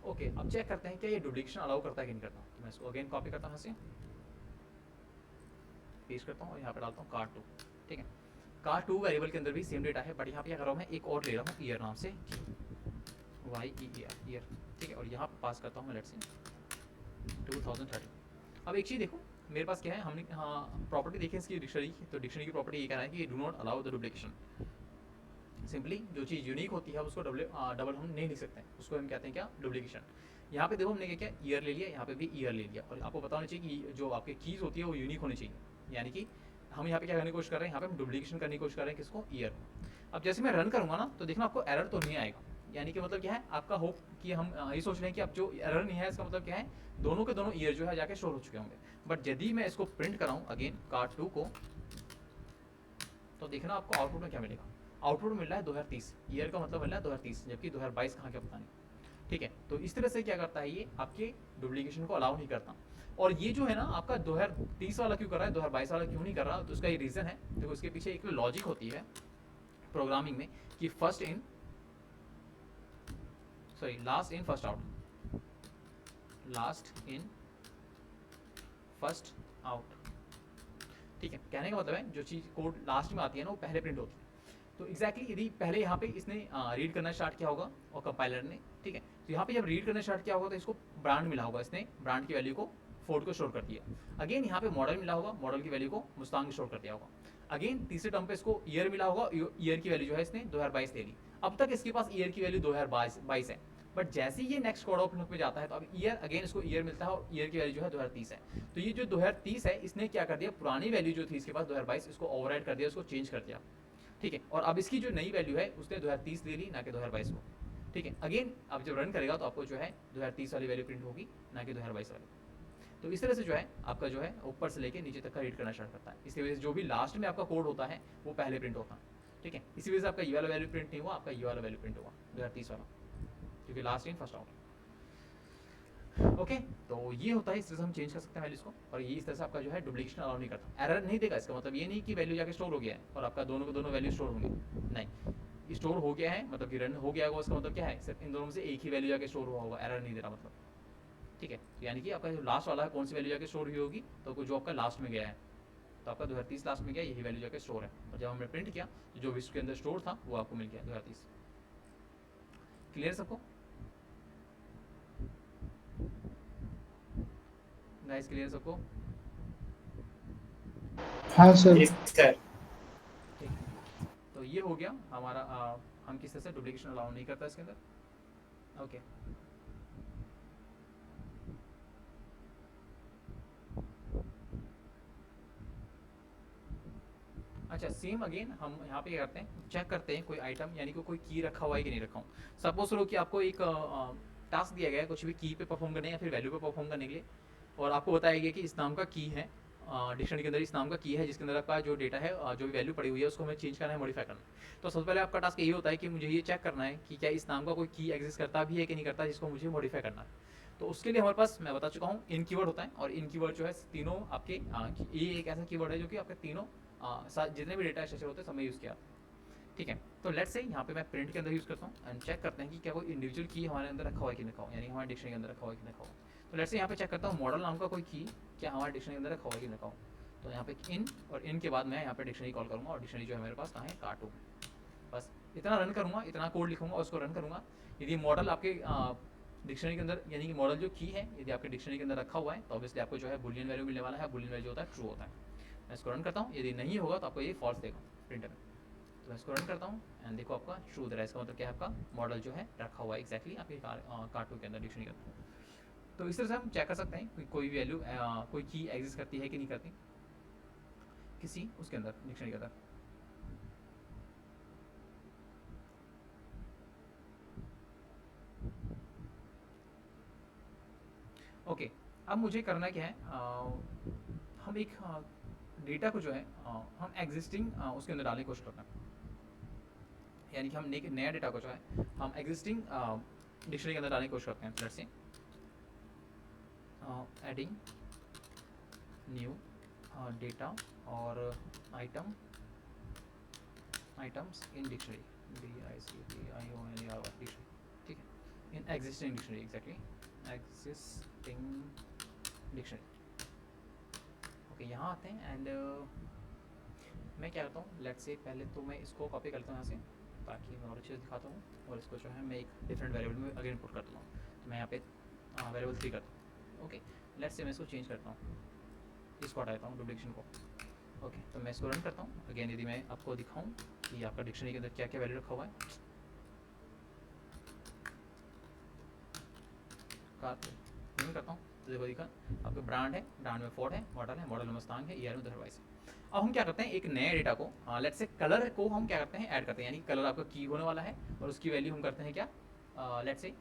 ओके, अब चेक करते हैं क्या ये डुप्लीकेशन अलाउ करता है कि नहीं करता। तो मैं इसको अगेन कॉपी करता हूँ, यहाँ से पेस्ट करता हूँ और यहाँ पे डालता हूँ car2। ठीक है, car2 वेरिएबल के अंदर भी सेम डेटा है, बट यहाँ पे क्या कर रहा हूँ मैं, एक और ले रहा हूँ ईयर नाम से, YEAR, ईयर। ठीक है, और यहाँ पे पास करता हूँ मैं, लेट्स से 2013। अब एक चीज़ देखो, मेरे पास क्या है, हमने हाँ प्रॉपर्टी देखी है इसकी डिक्शनरी की, तो डिक्शनरी की प्रॉपर्टी ये कह रहा है कि do not allow the duplication. Simply जो चीज़ यूनिक होती है उसको डबल हम नहीं लिख सकते हैं, उसको हम कहते हैं क्या, डुप्लीकेशन। यहाँ पे देखो हमने क्या किया, ईयर ले लिया, यहाँ पे भी ईयर ले लिया, और आपको पता होना चाहिए कि जो आपके कीज़ होती है वो यूनिक होनी चाहिए, यानी कि हम यहाँ पे क्या करने की कोशिश कर रहे हैं, यहाँ पे हम डुप्लीकेशन करने की कोशिश कर रहे हैं किसको, ईयर। अब जैसे मैं रन करूँगा ना, तो देखना आपको एरर तो नहीं आएगा, यानी कि मतलब क्या है, आपका होप कि हम ये सोच रहे हैं कि अब जो एरर नहीं है, इसका मतलब क्या है, दोनों के दोनों ईयर जो है जाके स्टोर हो चुके होंगे। बट यदि मैं इसको प्रिंट कराऊँ अगेन car2 को, तो देखना आपको आउटपुट में क्या मिलेगा, आउटपुट मिल रहा है 2030, ईयर का मतलब मिल रहा है 2030, जबकि 2022 कहाँ क्या पता नहीं। ठीक है, तो इस तरह से क्या करता है, ये आपके डुप्लीकेशन को अलाउ नहीं करता। और ये जो है ना आपका 2030 वाला क्यों कर रहा है, 2022 वाला क्यों नहीं कर रहा, तो उसका ये रीज़न है, देखो इसके पीछे एक लॉजिक होती है प्रोग्रामिंग में कि last in first out, last in first out. ठीक है, कहने का मतलब है जो चीज़ कोड लास्ट में आती है ना वो पहले प्रिंट होती है। तो एग्जैक्टली यदि पहले यहाँ पे इसने रीड करना स्टार्ट किया होगा और कंपाइलर ने, ठीक है, तो यहाँ पे जब रीड करना स्टार्ट किया होगा तो इसको ब्रांड मिला होगा, इसने ब्रांड की वैल्यू को फोर्ड को स्टोर कर दिया। अगेन यहाँ पे मॉडल मिला होगा, मॉडल की वैल्यू को मुस्तांग स्टोर कर दिया होगा। अगेन तीसरे टर्म पे इसको ईयर मिला होगा, ईयर की वैल्यू जो है इसने 2022 ले ली। अब तक इसके पास ईयर की वैल्यू 2022 है, बट जैसे ही ये नेक्स्ट कोड ऑफ में जाता है तो अब ईयर अगेन इसको ईयर मिलता है और ईयर की वैल्यू जो है 2030 है। तो ये जो 2030 है इसने क्या कर दिया, पुरानी वैल्यू जो थी इसके पास 2022, इसको ओवरराइड कर दिया, उसको चेंज कर दिया। ठीक है, और अब इसकी जो नई वैल्यू है उसने 2030 ले ली, ना कि 2022 को। ठीक है, अगेन अब जब रन करेगा तो आपको जो है 2030 वाली वैल्यू प्रिंट होगी, ना कि 2022 वाली। तो इस तरह से जो है आपका जो है ऊपर से लेके नीचे तक का रीड करना स्टार्ट करता है। इसकी वजह से जो भी लास्ट में आपका कोड होता है वो पहले प्रिंट होता है। ठीक है, इसी वजह से आपका ये वाला वैल्यू प्रिंट नहीं हुआ, आपका ये वाला वैल्यू प्रिंट हुआ 2030 वाला, क्योंकि last in first out. Okay, तो ये होता है, इस तरह से हम चेंज कर सकते हैं वैल्यूज को, और ये इस तरह से आपका जो है डुप्लीकेशन अलाउ नहीं करता, एरर नहीं देगा। इसका मतलब ये नहीं कि वैल्यू जाके स्टोर हो गया है और आपका दोनों के दोनों वैल्यू स्टोर होंगे, नहीं, स्टोर हो गया है मतलब कि रन हो गया होगा, उसका मतलब क्या है, सिर्फ इन दोनों में से एक ही वैल्यू जाके स्टोर हुआ होगा, एरर नहीं दे रहा मतलब। ठीक है, तो यानी कि आपका जो लास्ट वाला है कौन सी वैल्यू जाके स्टोर हुई होगी, तो जो आपका लास्ट में गया है, तो आपका 2030 लास्ट में गया, यही वैल्यू जाके स्टोर है, और जब हमने प्रिंट किया तो जो भी इसके अंदर स्टोर था वो आपको मिल गया 2030। क्लियर सबको गाइस, क्लियर सबको? हाँ सर। Yes sir. ठीक है, तो ये हो गया हमारा हम किस तरह से डुप्लीकेशन अलाउ नहीं करता इसके अंदर। ओके, अच्छा, सेम अगेन हम यहाँ पे क्या करते हैं, चेक करते हैं कोई आइटम यानी कि कोई की रखा हुआ है कि नहीं रखा हूँ। सपोज करो कि आपको एक टास्क दिया गया है कुछ भी की पे परफॉर्म करने या फिर वैल्यू पे परफॉर्म करने के लिए, और आपको बताया गया कि इस नाम का की है, डिक्शनरी के अंदर इस नाम का की है जिसके अंदर आपका जो डेटा है, जो भी वैल्यू पड़ी हुई है उसको हमें चेंज करना है, मॉडिफाई करना है। तो सबसे पहले आपका टास्क यही होता है कि मुझे ये चेक करना है कि क्या इस नाम का कोई की एग्जिस्ट करता भी है कि नहीं करता, जिसको मुझे मॉडिफाई करना है। तो उसके लिए हमारे पास मैं बता चुका हूँ इन कीवर्ड होता है, और इन कीवर्ड जो है तीनों आपके ये एक ऐसा कीवर्ड है जो कि आपके तीनों जितने भी डेटा स्ट्रक्चर होते हैं सब में यूज़ किया। ठीक है, तो लेट्स से यहाँ पे मैं प्रिंट के अंदर यूज़ करता हूँ एंड चेक करते हैं कि क्या कोई इंडिविजुअल की हमारे अंदर रखा हुआ है कि नहीं रखा हुआ, यानी हमारे डिक्शनरी के अंदर रखा हुआ है कि नहीं रखा हुआ। तो लेट्स से यहाँ पे चेक करता हूँ मॉडल नाम का कोई की क्या हमारे डिक्शनरी के अंदर रखा हुआ है कि नहीं रखा हुआ। तो यहाँ पे इन, और इन के बाद मैं यहाँ पे डिक्शनरी कॉल करूँगा, और डिक्शनरी जो है मेरे पास कहाँ है, car2। बस इतना रन करूँगा, इतना कोड लिखूँगा और उसको रन करूँगा। यदि मॉडल आपके डिक्शनरी के अंदर यानी कि मॉडल जो की है यदि आपके डिक्शनरी के अंदर रखा हुआ है तो ऑब्वियसली आपको जो है बुलियन वैल्यू मिलने वाला है। बुलियन वैल्यू होता है ट्रू होता है। मैं इसको रन करता हूँ, यदि नहीं होगा तो आपको ये फॉल्स देगा प्रिंटर में। तो मैं इसको रन करता हूँ एंड देखो आपका ट्रू दे रहा है, इसका मतलब क्या है, आपका मॉडल जो है रखा हुआ है एग्जैक्टली आपके कार्टून के अंदर, डिक्शनरी के अंदर। तो इस तरह से हम चेक कर सकते हैं कोई वैल्यू कोई की एग्जिस्ट करती है कि नहीं करती किसी उसके अंदर, डिक्शनरी के अंदर। ओके, अब मुझे करना क्या है, हम एक डेटा को जो है हम एग्जिस्टिंग उसके अंदर डालने की कोशिश करते हैं, यानी कि हम एक नया डेटा को जो है हम एग्जिस्टिंग डिक्शनरी के अंदर डालने की कोशिश करते हैं। Let's see adding new data और items in dictionary, DICTIONER dictionary, ठीक है, in existing dictionary, exactly existing dictionary. Okay, यहाँ आते हैं एंड मैं क्या करता हूँ, लेट्स से पहले तो मैं इसको कॉपी करता हूँ यहाँ से ताकि मैं और अच्छे से दिखाता हूँ, और इसको जो है मैं एक डिफरेंट वेरिएबल में अगेन पुट करता हूँ। तो मैं यहाँ पे वेरिएबल 3 करता हूँ। ओके, लेट्स से मैं इसको चेंज करता हूँ, इसको हटा देता हूँ डुप्लीकेशन को। ओके, तो मैं इसको रन करता हूँ अगेन, यदि मैं आपको दिखाऊँ कि आपका डिक्शनरी के अंदर क्या क्या वैल्यू रखा हुआ है। रन करता हूँ तो देखो दिखा आपका ब्रांड है, ब्रांड में फोर्ड है, मॉडल में मस्तांग है, ईयर में अदरवाइज है। अब हम क्या करते हैं, एक नए डेटा को लेट्स से कलर को हम क्या करते हैं, ऐड करते हैं, यानी कलर आपका की होने वाला है और उसकी वैल्यू हम करते हैं क्या, लेट्स से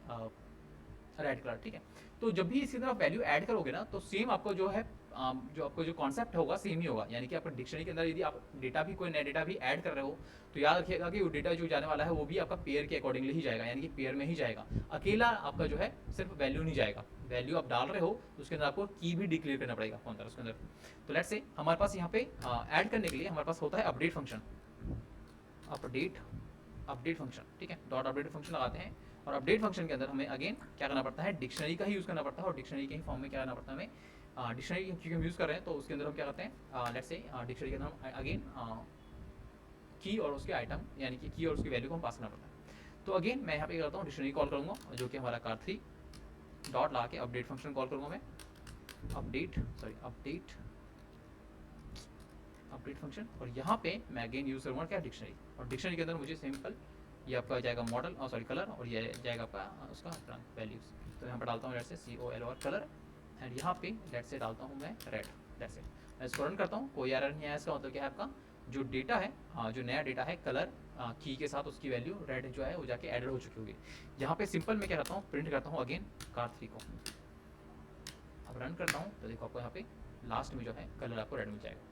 रेड कलर, ठीक है। तो जब भी इसकी तरफ वैल्यू ऐड करोगे ना, तो सेम आपको जो है जो आपको जो कॉन्सेप्ट होगा सेम ही होगा, यानी कि आपका डिक्शनरी के अंदर यदि आप डेटा भी कोई नया डेटा भी ऐड कर रहे हो तो याद रखिएगा कि वो डेटा जो जाने वाला है वो भी आपका पेयर के अकॉर्डिंगली ही जाएगा, यानी कि पेयर में ही जाएगा, अकेला आपका जो है सिर्फ वैल्यू नहीं जाएगा। वैल्यू आप डाल रहे हो तो उसके अंदर आपको की भी डिक्लेयर करना पड़ेगा अंदर उसके अंदर। तो लेट्स से हमारे पास यहाँ पे ऐड करने के लिए हमारे पास होता है अपडेट फंक्शन, अपडेट फंक्शन, ठीक है, डॉट अपडेट फंक्शन लगाते हैं, और अपडेट फंक्शन के अंदर हमें अगेन क्या करना पड़ता है, डिक्शनरी का ही यूज़ करना पड़ता है, और डिक्शनरी के ही फॉर्म में क्या करना पड़ता है हमें, डिक्शनरी क्योंकि हम यूज़ कर रहे हैं तो उसके अंदर हम क्या करते हैं, लेट्स से डिक्शनरी के अंदर हम अगेन की और उसके आइटम यानी कि की और उसकी वैल्यू को हम पास करना पड़ता है। तो अगेन मैं यहाँ पे करता हूँ डिक्शनरी कॉल करूँगा, जो कि हमारा car3 डॉट ला के अपडेट फंक्शन कॉल करूँगा मैं, अपडेट फंक्शन, और यहाँ पे मैं अगेन यूज़ करूँगा क्या, डिक्शनरी, और डिक्शनरी के अंदर मुझे सिंपल ये आपका जाएगा मॉडल और सॉरी कलर, और ये जाएगा आपका उसका वैल्यूज़। तो यहाँ पर डालता हूँ लेट्स से COL और कलर, एंड यहाँ पे लेट्स से डालता हूँ मैं रेड, लेट्स से मैं इसको रन करता हूँ, कोई एरर नहीं आया। इसका मतलब क्या है, आपका जो डेटा है जो नया डेटा है कलर की के साथ उसकी वैल्यू रेड जो है वो जाके एडेड हो चुकी होगी। यहाँ पे सिंपल मैं क्या करता हूँ, प्रिंट करता हूँ अगेन car3 को, अब रन करता हूँ तो देखो आपको यहाँ पे लास्ट में जो है कलर आपको रेड मिल जाएगा।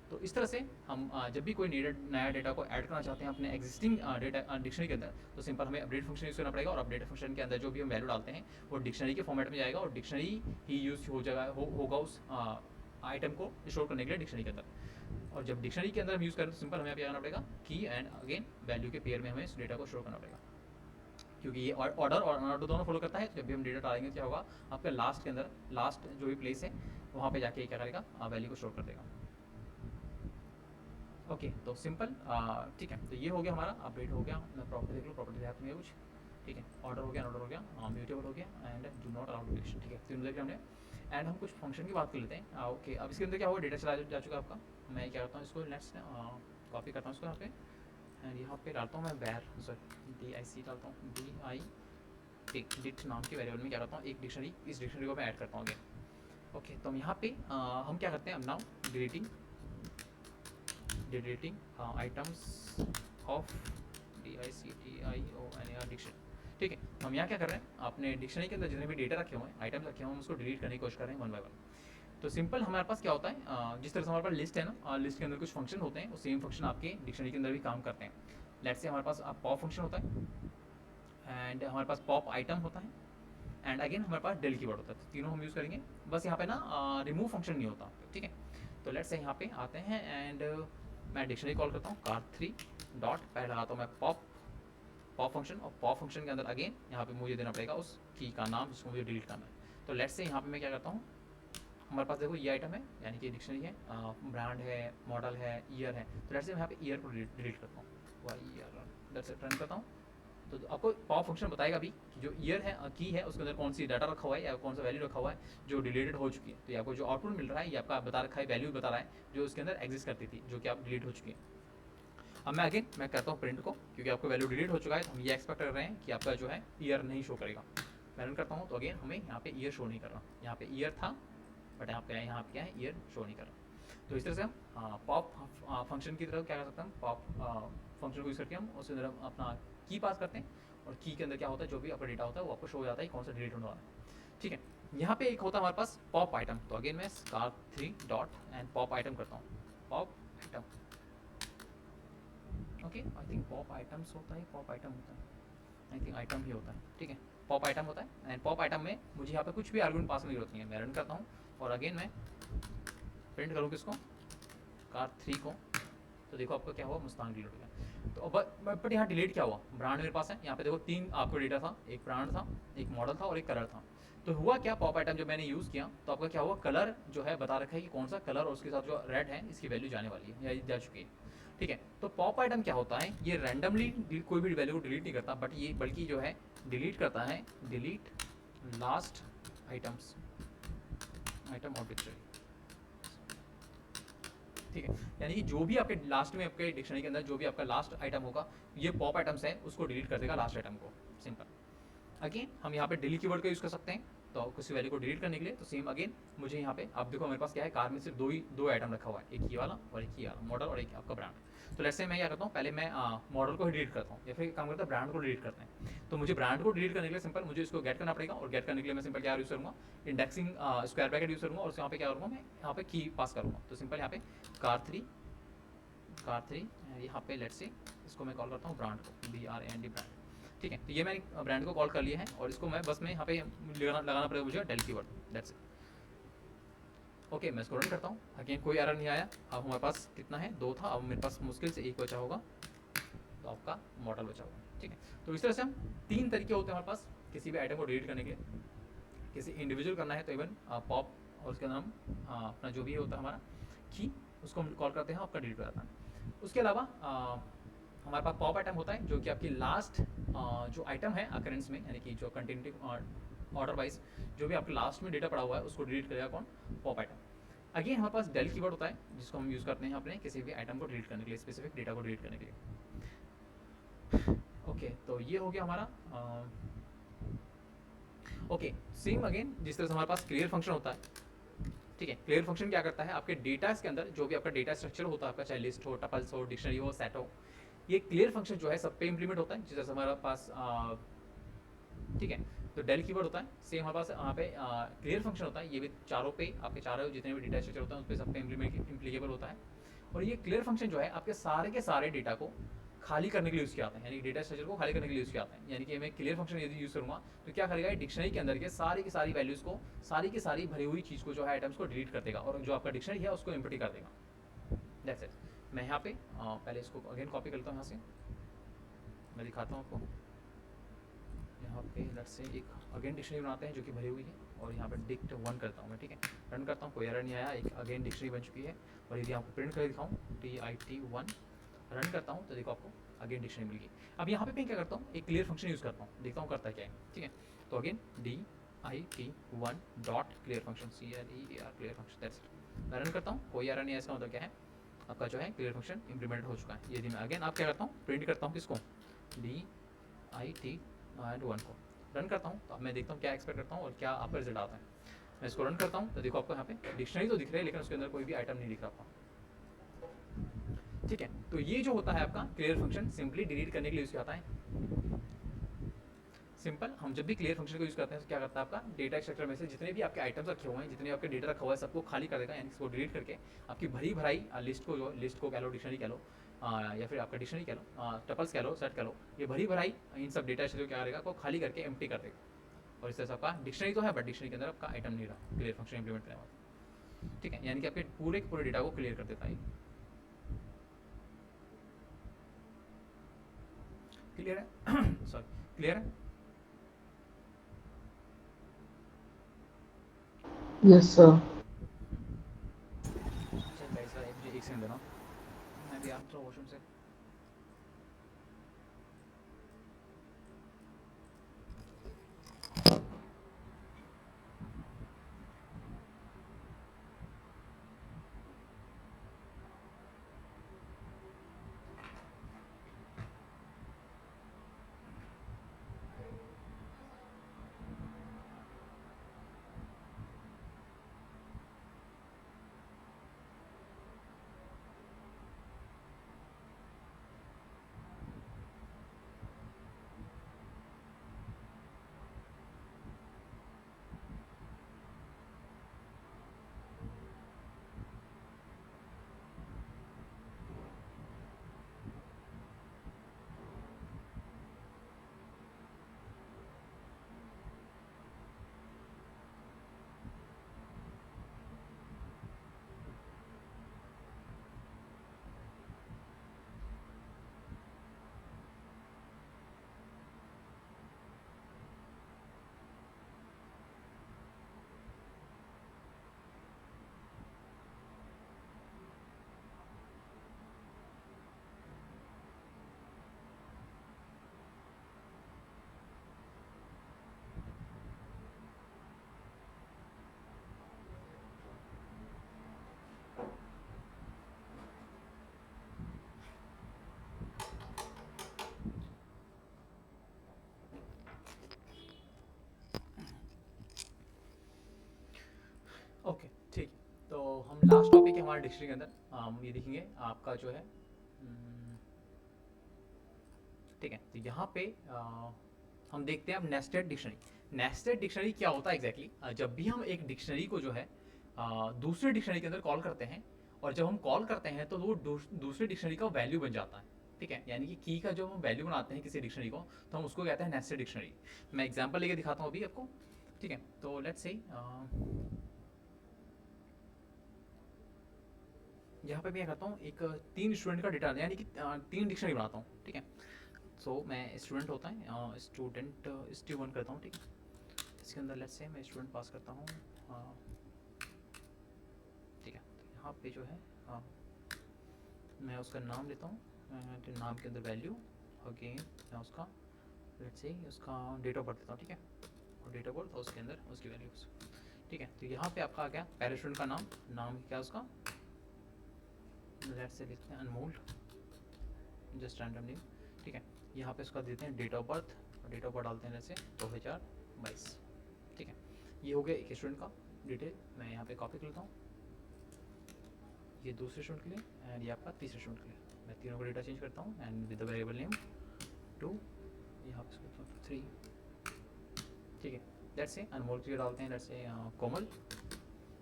तो इस तरह से हम जब भी कोई नया डेटा को ऐड करना चाहते हैं अपने एग्जिस्टिंग डेटा डिक्शनरी के अंदर, तो सिंपल हमें अपडेट फंक्शन यूज़ करना पड़ेगा, और अपडेट फंक्शन के अंदर जो भी हम वैल्यू डालते हैं वो डिक्शनरी के फॉर्मेट में जाएगा, और डिक्शनरी ही यूज़ हो जाएगा होगा उस आइटम को स्टोर करने के लिए डिक्शनरी के अंदर। और जब डिक्शनरी के अंदर हम यूज़ करें तो सिंपल हमें क्या करना पड़ेगा, की एंड अगेन वैल्यू के पेयर में हमें इस डेटा को स्टोर करना पड़ेगा, क्योंकि ये ऑर्डर और अनऑर्डर दोनों फॉलो करता है। तो जब भी हम डेटा डालेंगे क्या होगा, आपका लास्ट के अंदर लास्ट जो भी प्लेस है वहाँ पे जाके क्या करेगा, वैल्यू को स्टोर कर देगा। ओके, तो सिंपल ठीक है। तो ये हो गया हमारा अपडेट हो गया, प्रॉपर्टी देख लो, प्रॉपर्टी देख में कुछ, ठीक है, ऑर्डर हो गया, अनऑर्डर हो गया, म्यूटेबल हो गया, and do not allow deletion, ठीक है, तीनों देख लिया हमने। एंड हम कुछ फंक्शन की बात कर लेते हैं। ओके, अब इसके अंदर क्या होगा, डेटा चला जा चुका है आपका। मैं क्या करता हूँ, इसको नेक्स्ट कॉपी करता हूँ इसको यहाँ पे, एंड यहाँ पे डालता हूँ मैं वैर DIC डालता हूँ, डिट नाम के वेरिएबल में क्या करता हूँ, एक डिक्शनरी, इस डिक्शनरी को मैं ऐड करता हूँ अगेन। ओके, तो हम यहाँ पे हम क्या करते हैं, अब now deleting items of DICTIONER dictionary, ठीक है। हम यहाँ क्या कर रहे हैं, अपने डिक्शनरी के अंदर जितने भी डेटा रखे हुए हैं, आइटम्स रखे हुए हैं, हम उसको डिलीट करने की कोशिश कर रहे हैं वन बाय वन। तो सिंपल हमारे पास क्या होता है, जिस तरह से हमारे पास लिस्ट है ना, लिस्ट के अंदर कुछ फंक्शन होते हैं, वो सेम फंक्शन आपके डिक्शनरी के अंदर भी काम करते हैं। लेट्स से हमारे पास पॉप फंक्शन होता है, एंड हमारे पास पॉप आइटम होता है, एंड अगेन हमारे पास डेल कीवर्ड होता है। तो तीनों हम यूज़ करेंगे, बस यहाँ पे ना रिमूव फंक्शन नहीं होता, ठीक है। तो लेट्स से यहाँ पे आते हैं, एंड मैं डिक्शनरी कॉल करता हूँ car3 डॉट, पहले लगाता हूँ मैं पॉप फंक्शन, और पॉप फंक्शन के अंदर अगेन यहाँ पे मुझे देना पड़ेगा उस की का नाम जिसको मुझे डिलीट करना है। तो लेट्स से यहाँ पे मैं क्या करता हूँ, हमारे पास देखो ये आइटम है, यानी कि डिक्शनरी है, ब्रांड है, मॉडल है, ईयर है। तो लेट्स से मैं यहाँ पे ईयर को डिलीट करता हूँ, लेट्स से रन करता हूँ। तो आपको पॉप फंक्शन बताएगा भी कि जो ईयर है की है उसके अंदर कौन सी डाटा रखा हुआ है या कौन सा वैल्यू रखा हुआ है जो डिलीटेड हो चुकी है। तो ये आपको जो आउटपुट मिल रहा है ये आपका बता रखा है, वैल्यू बता रहा है जो उसके अंदर एग्जिस्ट करती थी, जो कि आप डिलीट हो चुकी है। अब मैं अगेन मैं करता हूँ प्रिंट को, क्योंकि आपका वैल्यू डिलीट हो चुका है, तो हम ये एक्सपेक्ट कर रहे हैं कि आपका जो है ईयर नहीं शो करेगा। मैं रन करता हूँ तो अगेन हमें यहाँ पे ईयर शो नहीं कर रहा, यहाँ पे ईयर था बट यहाँ पे क्या है ईयर शो नहीं कर रहा। तो इस तरह से हम पॉप फंक्शन की तरफ क्या कर सकते हैं, पॉप फंक्शन को यूज़ करके हम उसके अंदर अपना की पास करते हैं, और की के अंदर क्या होता है जो भी आपका डेटा होता है वो आपको शो हो जाता है कौन सा डिलीट होने वाला है। ठीक है, यहाँ पे एक होता है हमारे पास पॉप आइटम, तो अगेन मैं star3 dot and pop item करता हूँ, pop item. Okay, I think pop items होता है, पॉप आइटम होता है, आई थिंक आइटम ही होता है। ठीक है, पॉप आइटम होता है, एंड पॉप आइटम में मुझे यहाँ पे कुछ भी आर्गुमेंट पास करने की जरूरत नहीं है। मैं रन करता हूँ और अगेन मैं प्रिंट करूँ किसको, car3 को, तो देखो आपका क्या हुआ, मुस्तान डिलीट हो गया। तो अब बट यहाँ डिलीट क्या हुआ, ब्रांड मेरे पास है, यहाँ पे देखो 3 आपको डेटा था, एक ब्रांड था, एक मॉडल था और एक कलर था। तो हुआ क्या, पॉप आइटम जब मैंने यूज़ किया तो आपका क्या हुआ, कलर जो है बता रखा है कि कौन सा कलर और उसके साथ जो रेड है इसकी वैल्यू जाने वाली है या जा चुकी है। ठीक है, तो पॉप आइटम क्या होता है, ये रैंडमली कोई भी वैल्यू को डिलीट नहीं करता, बट ये बल्कि जो है डिलीट करता है, delete last items, item of dictionary. ठीक है, यानी कि जो भी आपके लास्ट में आपके डिक्शनरी के अंदर जो भी आपका लास्ट आइटम होगा, ये पॉप आइटम्स है उसको डिलीट कर देगा लास्ट आइटम को, सिंपल। अगेन हम यहाँ पे डिलीट कीवर्ड का यूज़ कर सकते हैं, तो किसी वैल्यू को डिलीट करने के लिए, तो सेम अगेन मुझे यहाँ पे आप देखो मेरे पास क्या है, कार में सिर्फ दो आइटम रखा हुआ है, एक ये वाला और एक ये वाला मॉडल और एक आपका ब्रांड। तो लेट्स से मैं क्या करता हूँ, पहले मैं मॉडल को ही डिलीट करता हूँ या फिर काम करता है ब्रांड को डिलीट करते हैं। तो मुझे ब्रांड को डिलीट करने के लिए सिंपल मुझे इसको गेट करना पड़ेगा, और गेट करने के लिए मैं सिंपल क्या यूज़ करूँगा, इंडेक्सिंग स्क्वायर ब्रैकेट यूज़ करूँगा, और यहाँ पे क्या करूँगा मैं यहाँ पे की पास करूँगा। तो सिंपल यहाँ पे car3 यहाँ पे लेट्स से इसको मैं कॉल करता हूँ ब्रांड को, BRAND ब्रांड। ठीक है, तो ये मैंने ब्रांड को कॉल कर लिया है, और इसको मैं बस में यहाँ पे लगाना पड़ेगा मुझे del keyword, that's it. Okay, मैं इसको रन करता हूँ, अगेन कोई एरर नहीं आया। अब हमारे पास कितना है, 2 था, अब मेरे पास मुश्किल से 1 बचा होगा, तो आपका मॉडल बचा होगा। ठीक है, तो इस तरह से हम 3 तरीके होते हैं हमारे पास किसी भी आइटम को डिलीट करने के लिए। किसी इंडिविजुअल करना है तो इवन पॉप और उसके नाम अपना जो भी होता है हमारा की, उसको हम कॉल करते हैं, आपका डिलीट हो जाता है। उसके अलावा हमारे पास पॉप आइटम होता है जो कि आपकी लास्ट जो आइटम है अकरेंस में, यानी कि जो कंटिन्यूटी ऑर्डर वाइज जो भी आपके लास्ट में डेटा पड़ा हुआ है उसको डिलीट करेगा कौन, पॉप आइटम। अगेन हमारे पास डेल कीवर्ड होता है जिसको हम यूज़ करते हैं अपने किसी भी आइटम को डिलीट करने के लिए, स्पेसिफिक डेटा को डिलीट करने के लिए। ओके, तो ये हो गया हमारा ओके। सेम अगेन जिस तरह से हमारे पास क्लियर फंक्शन होता है, ठीक है, क्लियर फंक्शन क्या करता है, आपके डेटा के अंदर जो भी आपका डेटा स्ट्रक्चर होता है आपका, चाहे लिस्ट हो, टपल्स हो, डिक्शनरी हो, सेट हो, ये क्लियर फंक्शन जो है सब पे इंप्लीमेंट होता है। जिस तरह से हमारे पास ठीक है, तो डेल कीवर्ड होता है, सेम हमारे पास यहाँ पे क्लियर फंक्शन होता है, ये भी चारों पे आपके चारों जितने भी डेटा स्ट्रक्चर होता है उस पर सब पे इम्प्लीकेबल होता है। और ये क्लियर फंक्शन जो है आपके सारे के सारे डेटा को खाली करने के लिए यूज़ किया जाता है, यानी डेटा स्ट्रक्चर को खाली करने के लिए यूज़ किया जाता है। यानी कि मैं क्लियर फंक्शन यदि यूज़ करूँगा तो क्या करेगा, डिक्शनरी के अंदर के सारी की सारी वैल्यूज़ को, सारी की सारी भरी हुई चीज़ को जो है आइटम्स को डिलीट कर देगा, और जो आपका डिक्शनरी है उसको एम्प्टी कर देगा। That's it. मैं यहाँ पे पहले इसको अगेन कॉपी कर लेता हूँ, यहाँ से मैं दिखाता हूँ आपको। यहाँ पे लेट्स से एक अगेन डिक्शनरी बनाते हैं जो कि भरी हुई है, और यहाँ पे डिक्ट 1 करता हूँ मैं। ठीक है, रन करता हूँ, कोई एरर नहीं आया, एक अगेन डिक्शनरी बन चुकी है। और यदि आपको प्रिंट करके दिखाऊँ DIT1 रन करता हूँ तो देखो आपको अगेन डिक्शनरी मिल गई। अब यहाँ पे मैं क्या करता हूँ, एक क्लियर फंक्शन यूज़ करता हूँ, देखता हूँ करता क्या है। ठीक है, तो again DIT1 dot clear function, CLEAR clear function, that's it. मैं रन करता हूँ, कोई एरर नहीं है, इसका मतलब क्या है, आपका जो है क्लियर फंक्शन इंप्लीमेंट हो चुका है। यदि मैं अगेन आप क्या करता हूँ, प्रिंट करता हूँ किसको, DIT1 को रन करता हूँ, तो अब मैं देखता हूँ क्या एक्सपेक्ट करता हूँ और क्या आपका रिजल्ट आता है। मैं इसको रन करता हूँ तो देखो आपको यहाँ पे डिक्शनरी तो दिख रहा है लेकिन उसके अंदर कोई भी आइटम नहीं दिख रहा आपको। ठीक है, तो ये जो होता है आपका क्लियर फंक्शन सिंपली डिलीट करने के लिए यूज़ किया जाता है। सिंपल, हम जब भी क्लियर फंक्शन को यूज़ करते हैं तो क्या करता है, आपका डेटा स्ट्रक्चर में से जितने भी आपके आइटम्स रखे हुए हैं, जितने आपके डेटा रखा हुआ है सबको खाली कर देगा, यानी इसको डिलीट करके आपकी भरी भराई लिस्ट को, जो लिस्ट को कह लो, डिक्शनरी कह लो, या फिर आपका डिक्शनरी कह लो, टपल्स कह लो, सेट कह लो, ये भरी भराई इन सब डेटा स्ट्रक्चर क्या करेगा, को खाली करके एम्प्टी कर देगा। और इस तरह से आपका डिक्शनरी तो है बट डिक्शनरी के अंदर आपका आइटम नहीं रहा क्लियर फंक्शन इंप्लीमेंट करने वाला। ठीक है, यानी कि आपके पूरे के पूरे डेटा को क्लियर कर देता है। क्लियर है सॉरी, क्लियर है। Yes sir. चल गाइस, मुझे एक सेकंड देना, मैं भी आता हूँ वॉशरूम से। लास्ट टॉपिक है हमारे डिक्शनरी के अंदर, हम ये देखेंगे आपका जो है ठीक है। तो यहाँ पे हम देखते हैं अब नेस्टेड डिक्शनरी। नेस्टेड डिक्शनरी क्या होता है एग्जैक्टली? जब भी हम एक डिक्शनरी को जो है दूसरे डिक्शनरी के अंदर कॉल करते हैं, और जब हम कॉल करते हैं तो वो दूसरे डिक्शनरी का वैल्यू बन जाता है, ठीक है। यानी कि की का जो हम वैल्यू बनाते हैं किसी डिक्शनरी को, तो हम उसको कहते हैं नेस्टेड डिक्शनरी। मैं एग्जांपल लेके दिखाता हूँ अभी आपको, ठीक है। तो लेट्स से यहाँ पे मैं करता हूँ एक 3 स्टूडेंट का डेटा, यानी कि 3 डिक्शनरी बनाता हूँ, ठीक है। सो मैं स्टूडेंट होता है, स्टूडेंट st1 करता हूँ, ठीक है। इसके अंदर लेट्स से मैं स्टूडेंट पास करता हूँ, ठीक है। तो यहाँ पे जो है मैं उसका नाम लेता हूँ, नाम के अंदर वैल्यू, अगेन मैं उसका लेट्स से उसका डेट ऑफ बर्थ देता हूँ, ठीक है। और डेट ऑफ बर्थ और उसके अंदर उसकी वैल्यूज, ठीक है। तो यहाँ पे आपका आ गया पहले स्टूडेंट का नाम क्या उसका, लेट्स से लिखते हैं अनमोल, जस्ट रैंडम नेम, ठीक है। यहाँ पे उसका देते हैं डेट ऑफ बर्थ, और डेट ऑफ बर्थ डालते हैं जैसे 2022, ठीक है। ये हो गया एक स्टूडेंट का डिटेल। मैं यहाँ पे कॉपी कर लेता हूँ, ये दूसरे स्टूडेंट के लिए एंड ये आपका तीसरे स्टूडेंट के लिए। मैं तीनों का डेटा चेंज करता हूँ and with the variable name 2, यहाँ पे 3, ठीक है। लेट्स से अनमोल के लिए डालते हैं लेट्स से कोमल,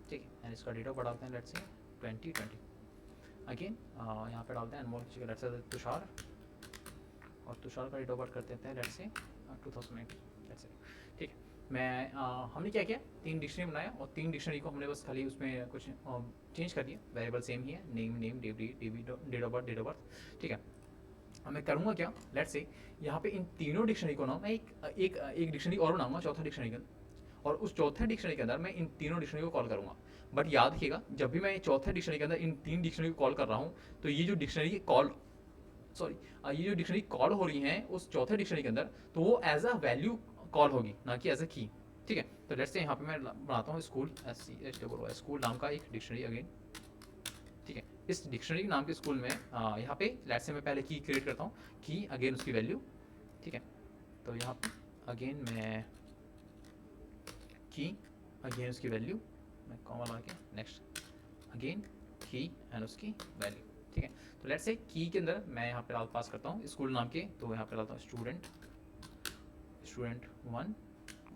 ठीक है। एंड इसका डेट ऑफ बर्थ डालते हैं लेट्स से 2020। अगेन यहाँ पे डालते हैं अनमोल की जगह लेट्स से तुषार, और तुषार का डेट ऑफ बर्थ कर देते हैं लेट्स से 2008, लेट्स से, ठीक है। मैं हमने क्या किया, 3 डिक्शनरी बनाया, और 3 डिक्शनरी को हमने बस खाली उसमें कुछ चेंज कर दिया, वेरिएबल सेम ही है, नेम डेट ऑफ बर्थ, ठीक है। अब मैं करूँगा क्या, लेट्स से यहाँ पे इन तीनों डिक्शनरी को ना मैं एक डिक्शनरी और बनाऊंगा, चौथा डिक्शनरी के अंदर, और उस चौथे डिक्शनरी के अंदर मैं इन तीनों डिक्शनरी को कॉल करूँगा। बट याद रखिएगा, जब भी मैं चौथे डिक्शनरी के अंदर इन 3 डिक्शनरी को कॉल कर रहा हूँ, तो ये जो डिक्शनरी कॉल ये जो डिक्शनरी कॉल हो रही है उस चौथे डिक्शनरी के अंदर, तो वो एज अ वैल्यू कॉल होगी, ना कि एज अ की, ठीक है। तो लेट्स से यहाँ पे मैं बनाता हूँ स्कूल, स्कूल नाम का एक डिक्शनरी अगेन, ठीक है। इस डिक्शनरी नाम के स्कूल में यहाँ पे लेट्स से मैं पहले की क्रिएट करता हूँ, की अगेन उसकी वैल्यू, ठीक है। तो यहाँ पे अगेन मैं की अगेन उसकी वैल्यू, मैं कॉमा लगा के नेक्स्ट अगेन की एंड उसकी वैल्यू, ठीक है। तो लेट्स से की के अंदर मैं यहाँ पे पास करता हूँ स्कूल नाम के, तो यहाँ पे डालता हूँ स्टूडेंट 1,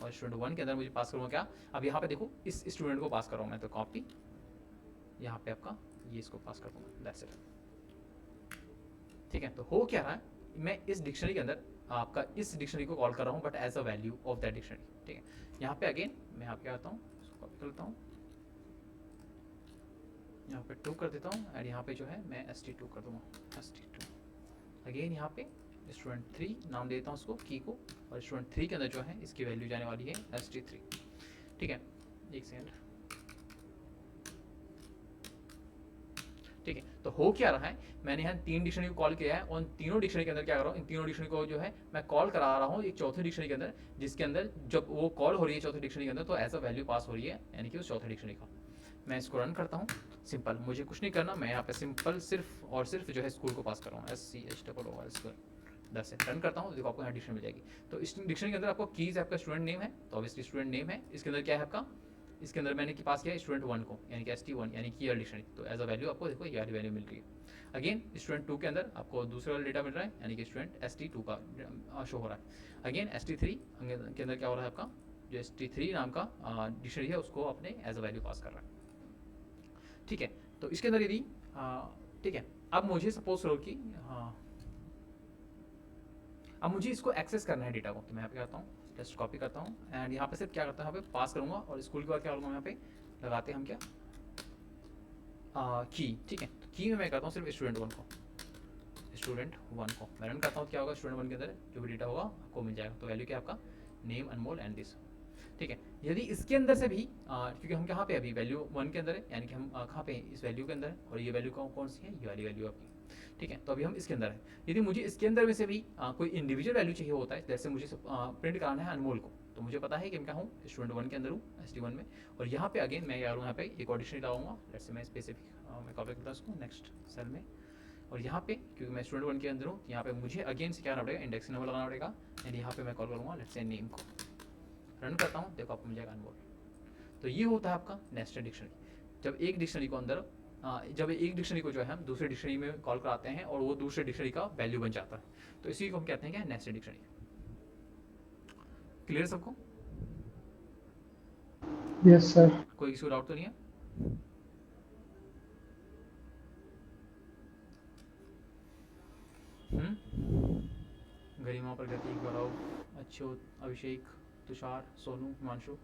और स्टूडेंट 1 के अंदर मुझे पास करूँगा क्या, अब यहाँ पे देखो इस स्टूडेंट को पास कर रहा हूँ मैं, तो कॉपी यहाँ पे आपका ये इसको पास कर दूँगा, दैट्स इट, ठीक है। तो हो क्या रहा है, मैं इस डिक्शनरी के अंदर आपका इस डिक्शनरी को कॉल कर रहा हूँ, but as a value of that dictionary, ठीक है। यहाँ पे अगेन मैं यहाँ पे क्या करता हूँ, इसको कॉपी कर लेता हूँ, यहाँ पे 2 कर देता हूँ, एंड यहाँ पे जो है मैं st2 कर दूँगा, st2 अगेन यहाँ पे स्टूडेंट 3 नाम देता हूँ उसको की को, और स्टूडेंट 3 के अंदर जो है इसकी वैल्यू जाने वाली है st3, ठीक है। एक सेकेंड, ठीक है। तो हो क्या रहा है, मैंने यहाँ 3 डिक्शनरी को कॉल किया है, और तीनों डिक्शनरी के अंदर क्या कर रहा हूँ, इन तीनों डिक्शनरी को जो है मैं कॉल करा रहा हूँ एक चौथे डिक्शनरी के अंदर, जिसके अंदर जब वो कॉल हो रही है चौथे डिक्शनरी के अंदर, तो एज अ वैल्यू पास हो रही है, यानी कि उस चौथे डिक्शनरी का। मैं इसको रन करता हूँ, सिंपल, मुझे कुछ नहीं करना, मैं यहाँ पे सिंपल सिर्फ और सिर्फ जो है स्कूल को पास कर रहा हूँ, SCHOOL, 10 से रन करता हूँ, देखो आपको यहाँ डिक्शनरी मिल जाएगी। तो इस डिक्शनरी के अंदर आपको कीज आपका स्टूडेंट नेम है, तो ऑब्वियसली स्टूडेंट नेम है, इसके अंदर क्या है आपका, इसके अंदर मैंने कि पास किया स्टूडेंट 1 को, यानी कि ST1, यानी कि ईयर डिक्शनरी, तो एज अ वैल्यू आपको देखो ये वाली वैल्यू मिल रही है। अगेन स्टूडेंट 2 के अंदर आपको दूसरा वाला डेटा मिल रहा है, यानी कि स्टूडेंट ST2 का शो हो रहा है। अगेन ST3 के अंदर क्या हो रहा है, आपका जो ST3 नाम का डिक्शनरी है उसको अपने एज अ वैल्यू पास कर रहा है, ठीक है। तो इसके अंदर यदि ठीक है, अब मुझे सपोज करो कि अब मुझे इसको एक्सेस करना है डेटा को, तो मैं यहाँ पे करता हूँ, जस्ट कॉपी करता हूँ, एंड यहाँ पे सिर्फ क्या करता हूँ, यहाँ पे पास करूँगा, और स्कूल के बाद क्या करूँगा, यहाँ पे लगाते हैं हम क्या की, ठीक है। तो की में मैं करता हूँ सिर्फ स्टूडेंट 1 को मैं रन करता हूँ, क्या होगा स्टूडेंट 1 के अंदर जो भी डेटा होगा आपको मिल जाएगा। तो वैल्यू क्या आपका नेम अनमोल एंड दिस, ठीक है। यदि इसके अंदर से भी क्योंकि हम कहाँ पे अभी वैल्यू 1 के अंदर है, यानी कि हम कहाँ पे इस वैल्यू के अंदर है, और ये वैल्यू कौन सी है, ये वाली वैल्यू आपकी, ठीक है। तो अभी हम इसके अंदर है, यदि मुझे इसके अंदर में से भी कोई इंडिविजुअल वैल्यू चाहिए होता है, जैसे मुझे प्रिंट कराना है अनमोल को, तो मुझे पता है कि मैं क्या हूँ स्टूडेंट 1 के अंदर हूँ, ST1 में, और यहाँ पे अगेन मैं यार यहाँ पे एक और डिक्शनरी लगाऊंगा, जैसे मैं स्पेसिफिक मैं कॉपी करता हूँ उसको नेक्स्ट सेल में, और यहाँ पे क्योंकि मैं स्टूडेंट 1 के अंदर हूँ, यहाँ पे मुझे अगेन से क्या करना पड़ेगा, इंडेक्स नंबर लगाना पड़ेगा, एंड यहाँ पे मैं कॉल करूँगा लेट्स से नेम को, रन करता हूँ, देखो आपको मिल जाएगा अनमोल। तो ये होता है आपका नेस्टेड डिक्शनरी। जब एक डिक्शनरी को अंदर जब एक डिक्शनरी को जो है हम दूसरे डिक्शनरी में कॉल कराते हैं और वो दूसरे डिक्शनरी का वैल्यू बन जाता है, तो इसी को हम कहते हैं क्या, नेस्टेड डिक्शनरी। क्लियर सबको? Yes sir. कोई किसी को डाउट तो नहीं है? Garima, Pragati, Gaurav, Achyut, Abhishek, Tushar, Sonu, Himanshu.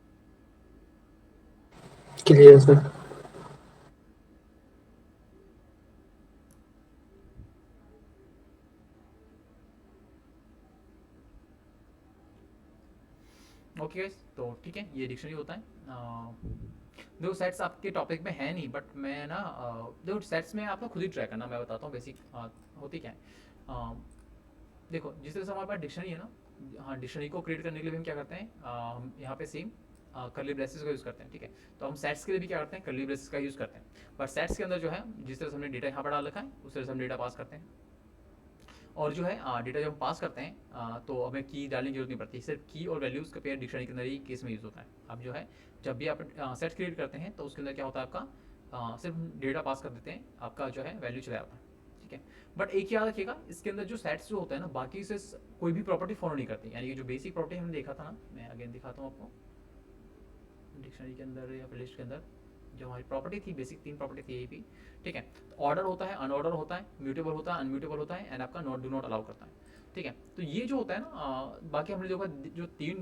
Clear sir. Okay guys, तो ठीक है, ये डिक्शनरी होता है। देखो सेट्स आपके टॉपिक में है नहीं, बट मैं ना देखो सेट्स में आप ना खुद ही ट्राई करना, मैं बताता हूँ बेसिक होती क्या है। देखो जिस तरह से हमारे पास डिक्शनरी है ना, हाँ डिक्शनरी को क्रिएट करने के लिए भी हम क्या करते हैं, हम यहाँ पे सेम कर्ली ब्रेसेस का यूज़ करते हैं, ठीक है। तो हम सेट्स के लिए भी क्या करते हैं, कर्ली ब्रेसेस का यूज़ करते हैं। पर सेट्स के अंदर जो है जिस तरह से हमने डेटा यहाँ पर डाल रखा है उस तरह से हम डेटा पास करते हैं। और जो है डेटा जब हम पास करते हैं तो हमें की डालने की जरूरत नहीं पड़ती, सिर्फ की और वैल्यूज़ का पेयर डिक्शनरी के अंदर ही केस में यूज़ होता है। अब जो है जब भी आप सेट क्रिएट करते हैं तो उसके अंदर क्या होता है, आपका सिर्फ डेटा पास कर देते हैं, आपका जो है वैल्यू चला जाता है, ठीक है। बट एक याद रखिएगा, इसके अंदर जो सेट्स जो होता है ना, बाकी से कोई भी प्रॉपर्टी फॉलो नहीं करती। यानी कि जो बेसिक प्रॉपर्टी हमने देखा था ना, मैं अगेन दिखाता हूँ आपको डिक्शनरी के अंदर या फिर लिस्ट के अंदर जो हमारी प्रॉपर्टी थी, बेसिक 3 प्रॉपर्टी थी यही भी, ठीक है। ऑर्डर होता है, अनऑर्डर होता है, म्यूटेबल होता है, अनम्यूटेबल होता है, एंड आपका नॉट डू नॉट अलाउ करता है, ठीक है। तो ये जो होता है ना, बाकी हमने देखा जो 3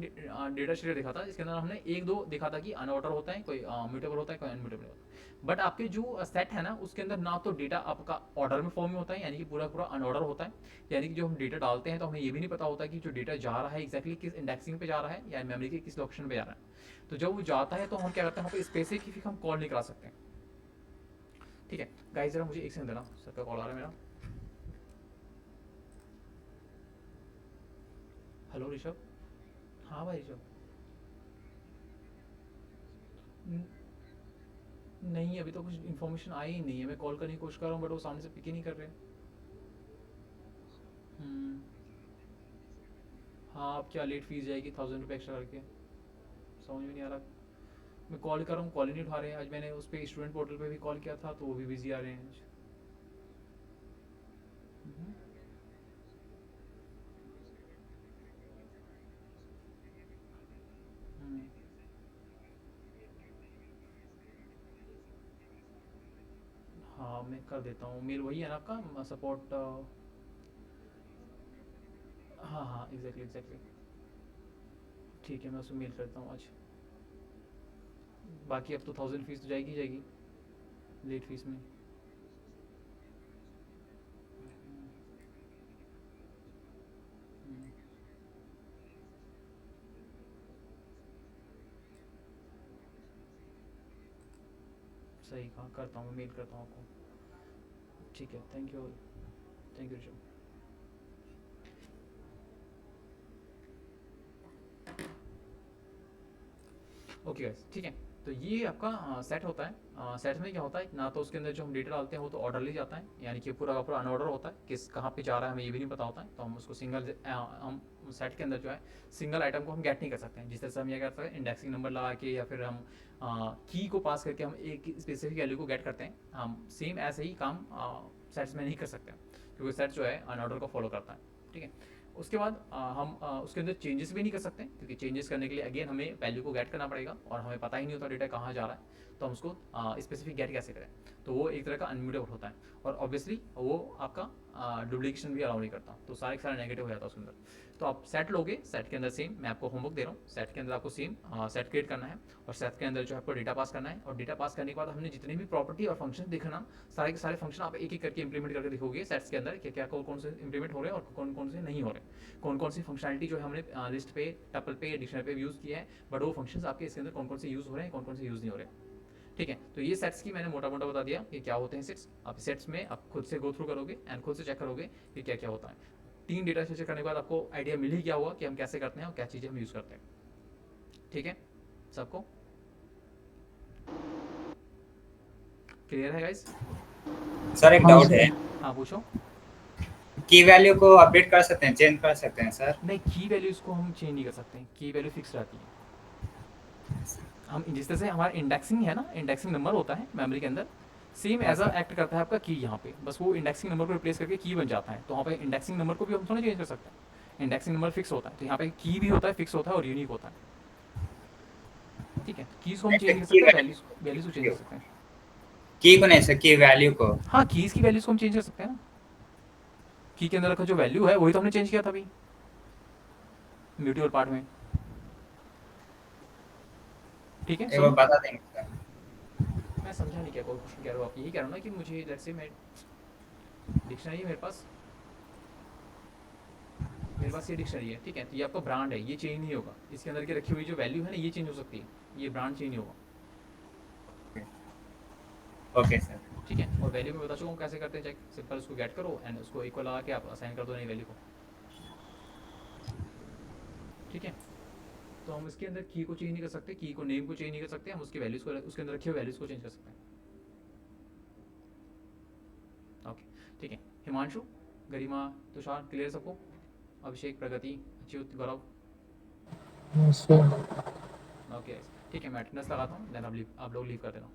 डेटा शेयर देखा था, इसके अंदर हमने 1-2 देखा था कि अनऑर्डर होता है, कोई म्यूटेबल होता है, कोई अनम्यूटेबल होता है। बट आपके जो सेट है ना उसके अंदर ना तो डेटा आपका ऑर्डर में फॉर्म में होता है, यानी कि पूरा पूरा अनऑर्डर होता है। यानी कि जो हम डेटा डालते हैं तो हमें ये भी नहीं पता होता कि जो डेटा जा रहा है एग्जैक्टली किस इंडेक्सिंग पे जा रहा है या मेमोरी के किस लोकेशन पे जा रहा है। तो जब वो जाता है तो हम क्या करते हैं, वहाँ पे स्पेसिफिक हम कॉल नहीं करा सकते, ठीक है। गाइस जरा मुझे एक सेकंड देना, सर का कॉल आ रहा है मेरा। हेलो ऋषभ। हाँ भाई ऋषभ। नहीं अभी तो कुछ इन्फॉर्मेशन आई ही नहीं है, मैं कॉल करने की कोशिश कर रहा हूँ बट वो सामने से पिक ही नहीं कर रहे। हाँ अब क्या लेट फीस जाएगी 1000 रुपये एक्स्ट्रा करके, समझ में नहीं आ रहा। मैं कॉल कर रहा हूँ, कॉल ही नहीं उठा रहे हैं। आज मैंने उस पर स्टूडेंट पोर्टल पे भी कॉल किया था तो वो भी बिजी आ रहे हैं आज। हाँ मैं कर देता हूँ, मेल वही है ना आपका सपोर्ट। हाँ हाँ एग्जैक्टली एग्जैक्टली, ठीक है मैं उसको मेल करता हूँ आज। बाकी अब तो 1000 फीस तो जाएगी जाएगी लेट फीस में। सही कहा, करता हूँ, मेल करता हूँ आपको, ठीक है। Thank you Rishabh. Okay guys, ठीक है। तो ये आपका सेट होता है। सेट में क्या होता है ना, तो उसके अंदर जो हम डेटा डालते हैं वो तो ऑर्डर ले जाता है, यानी कि पूरा का पूरा अनऑर्डर होता है, किस कहाँ पे जा रहा है हमें ये भी नहीं पता होता है। तो हम उसको सिंगल हम सेट के अंदर जो है सिंगल आइटम को हम गेट नहीं कर सकते हैं। जिस तरह से हम ये करते हैं इंडेक्सिंग नंबर लगा के या फिर हम की को पास करके हम एक स्पेसिफिक वैल्यू को गेट करते हैं, हम सेम ऐसे ही काम सेट्स में नहीं कर सकते क्योंकि सेट जो है अनऑर्डर को फॉलो करता है, ठीक है। उसके बाद हम उसके अंदर चेंजेस भी नहीं कर सकते क्योंकि चेंजेस करने के लिए अगेन हमें वैल्यू को गेट करना पड़ेगा और हमें पता ही नहीं होता डेटा कहाँ जा रहा है, तो हम उसको स्पेसिफिक गेट कैसे करें। तो वो एक तरह का अनम्यूटेबल होता है और ऑब्वियसली वो आपका डुप्लीकेशन भी अलाउ नहीं करता, तो सारे के सारे नेगेटिव हो जाता है उसके अंदर। तो आप सेट लोगे, सेट के अंदर सेम मैं आपको होमवर्क दे रहा हूँ, सेट के अंदर आपको सेम सेट क्रिएट करना है और सेट के अंदर जो है आपको डेटा पास करना है। और डेटा पास करने के बाद हमने जितनी भी प्रॉपर्टी और फंक्शन देखना, सारे के सारे फंक्शन आप एक एक करके इंप्लीमेंट करके देखोगे सेट्स के अंदर कि क्या कौन कौन से इंप्लीमेंट हो रहे हैं और कौन कौन से नहीं हो रहे, कौन कौन सी फंक्शनलिटी जो है हमने लिस्ट पे, टपल पे, डिक्शनरी पे यूज़ किया है, बट वो फंक्शंस आपके इसके अंदर कौन कौन से यूज़ हो रहे हैं, कौन कौन से यूज़ नहीं हो रहे, ठीक है। तो ये सेट्स की मैंने मोटा मोटा बता दिया कि क्या होते हैं सेट्स। आप सेट्स में आप खुद से गो थ्रू करोगे एंड खुद से चेक करोगे कि क्या क्या होता है। 3 डेटा चेक करने के बाद आपको आइडिया मिल ही गया होगा कि हम कैसे करते हैं और क्या चीज़ें हम यूज़ करते हैं, ठीक है। सबको क्लियर है गाइस? सर एक डाउट है, हाँ पूछो। की वैल्यू को अपडेट कर सकते हैं, चेंज कर सकते हैं सर? नहीं की वैल्यूज को हम चेंज नहीं कर सकते, की वैल्यू फिक्स रहती है। हम जिस तरह से हमारा इंडेक्सिंग है ना, इंडेक्सिंग नंबर होता है मेमोरी के अंदर, सेम हाँ एज अ सर। एक्ट करता है आपका की यहाँ पे, बस वो इंडेक्सिंग नंबर को रिप्लेस करके की बन जाता है। तो वहाँ पे इंडेक्सिंग नंबर को भी हम थोड़ा चेंज कर सकते हैं, इंडेक्सिंग नंबर फिक्स होता है, तो यहाँ पे की भी होता है, फिक्स होता है और यूनिक होता है। ठीक है, कीज़ को हम चेंज कर की सकते हैं, वैल्यूज वैल्यूज को चेंज कर सकते हैं। की को नहीं सर, की वैल्यू को। हाँ, कीज़ की वैल्यूज को हम चेंज कर सकते हैं ना, की के अंदर रखा जो वैल्यू है वही तो हमने चेंज किया था अभी म्यूटेबल पार्ट में। ठीक है, एक बार सुनो, बता देंगे सर। मैं समझा नहीं क्या क्वेश्चन कह रहे हो आप, यही कह रहा हूँ ना कि मुझे लेट्स से मैं डिक्शनरी है मेरे पास ये डिक्शनरी है, ठीक है, तो ये आपका ब्रांड है, ये चेंज नहीं होगा, इसके अंदर की रखी हुई जो वैल्यू है ना ये चेंज हो सकती है, ये ब्रांड चेंज नहीं होगा। Okay sir. ठीक है, और वैल्यू में बता चुका हूँ कैसे करते हैं चेक, सिंपल उसको गेट करो एंड उसको इक्वल लगा के आप असाइन कर दो नई वैल्यू को। ठीक है, तो हम इसके अंदर की को चेंज नहीं कर सकते, की को नेम को चेंज नहीं कर सकते, हम उसकी वैल्यूज को, उसके अंदर रखे हुए वैल्यूज को चेंज कर सकते हैं। ओके, ठीक है, हिमांशु, गरिमा, तुषार क्लियर सबको? अभिषेक, प्रगति, अच्युत, गौरव? हाँ सर। ओके, ठीक है, मैं अटेंडेंस लगाता हूँ, देन आप लोग लीव कर देना।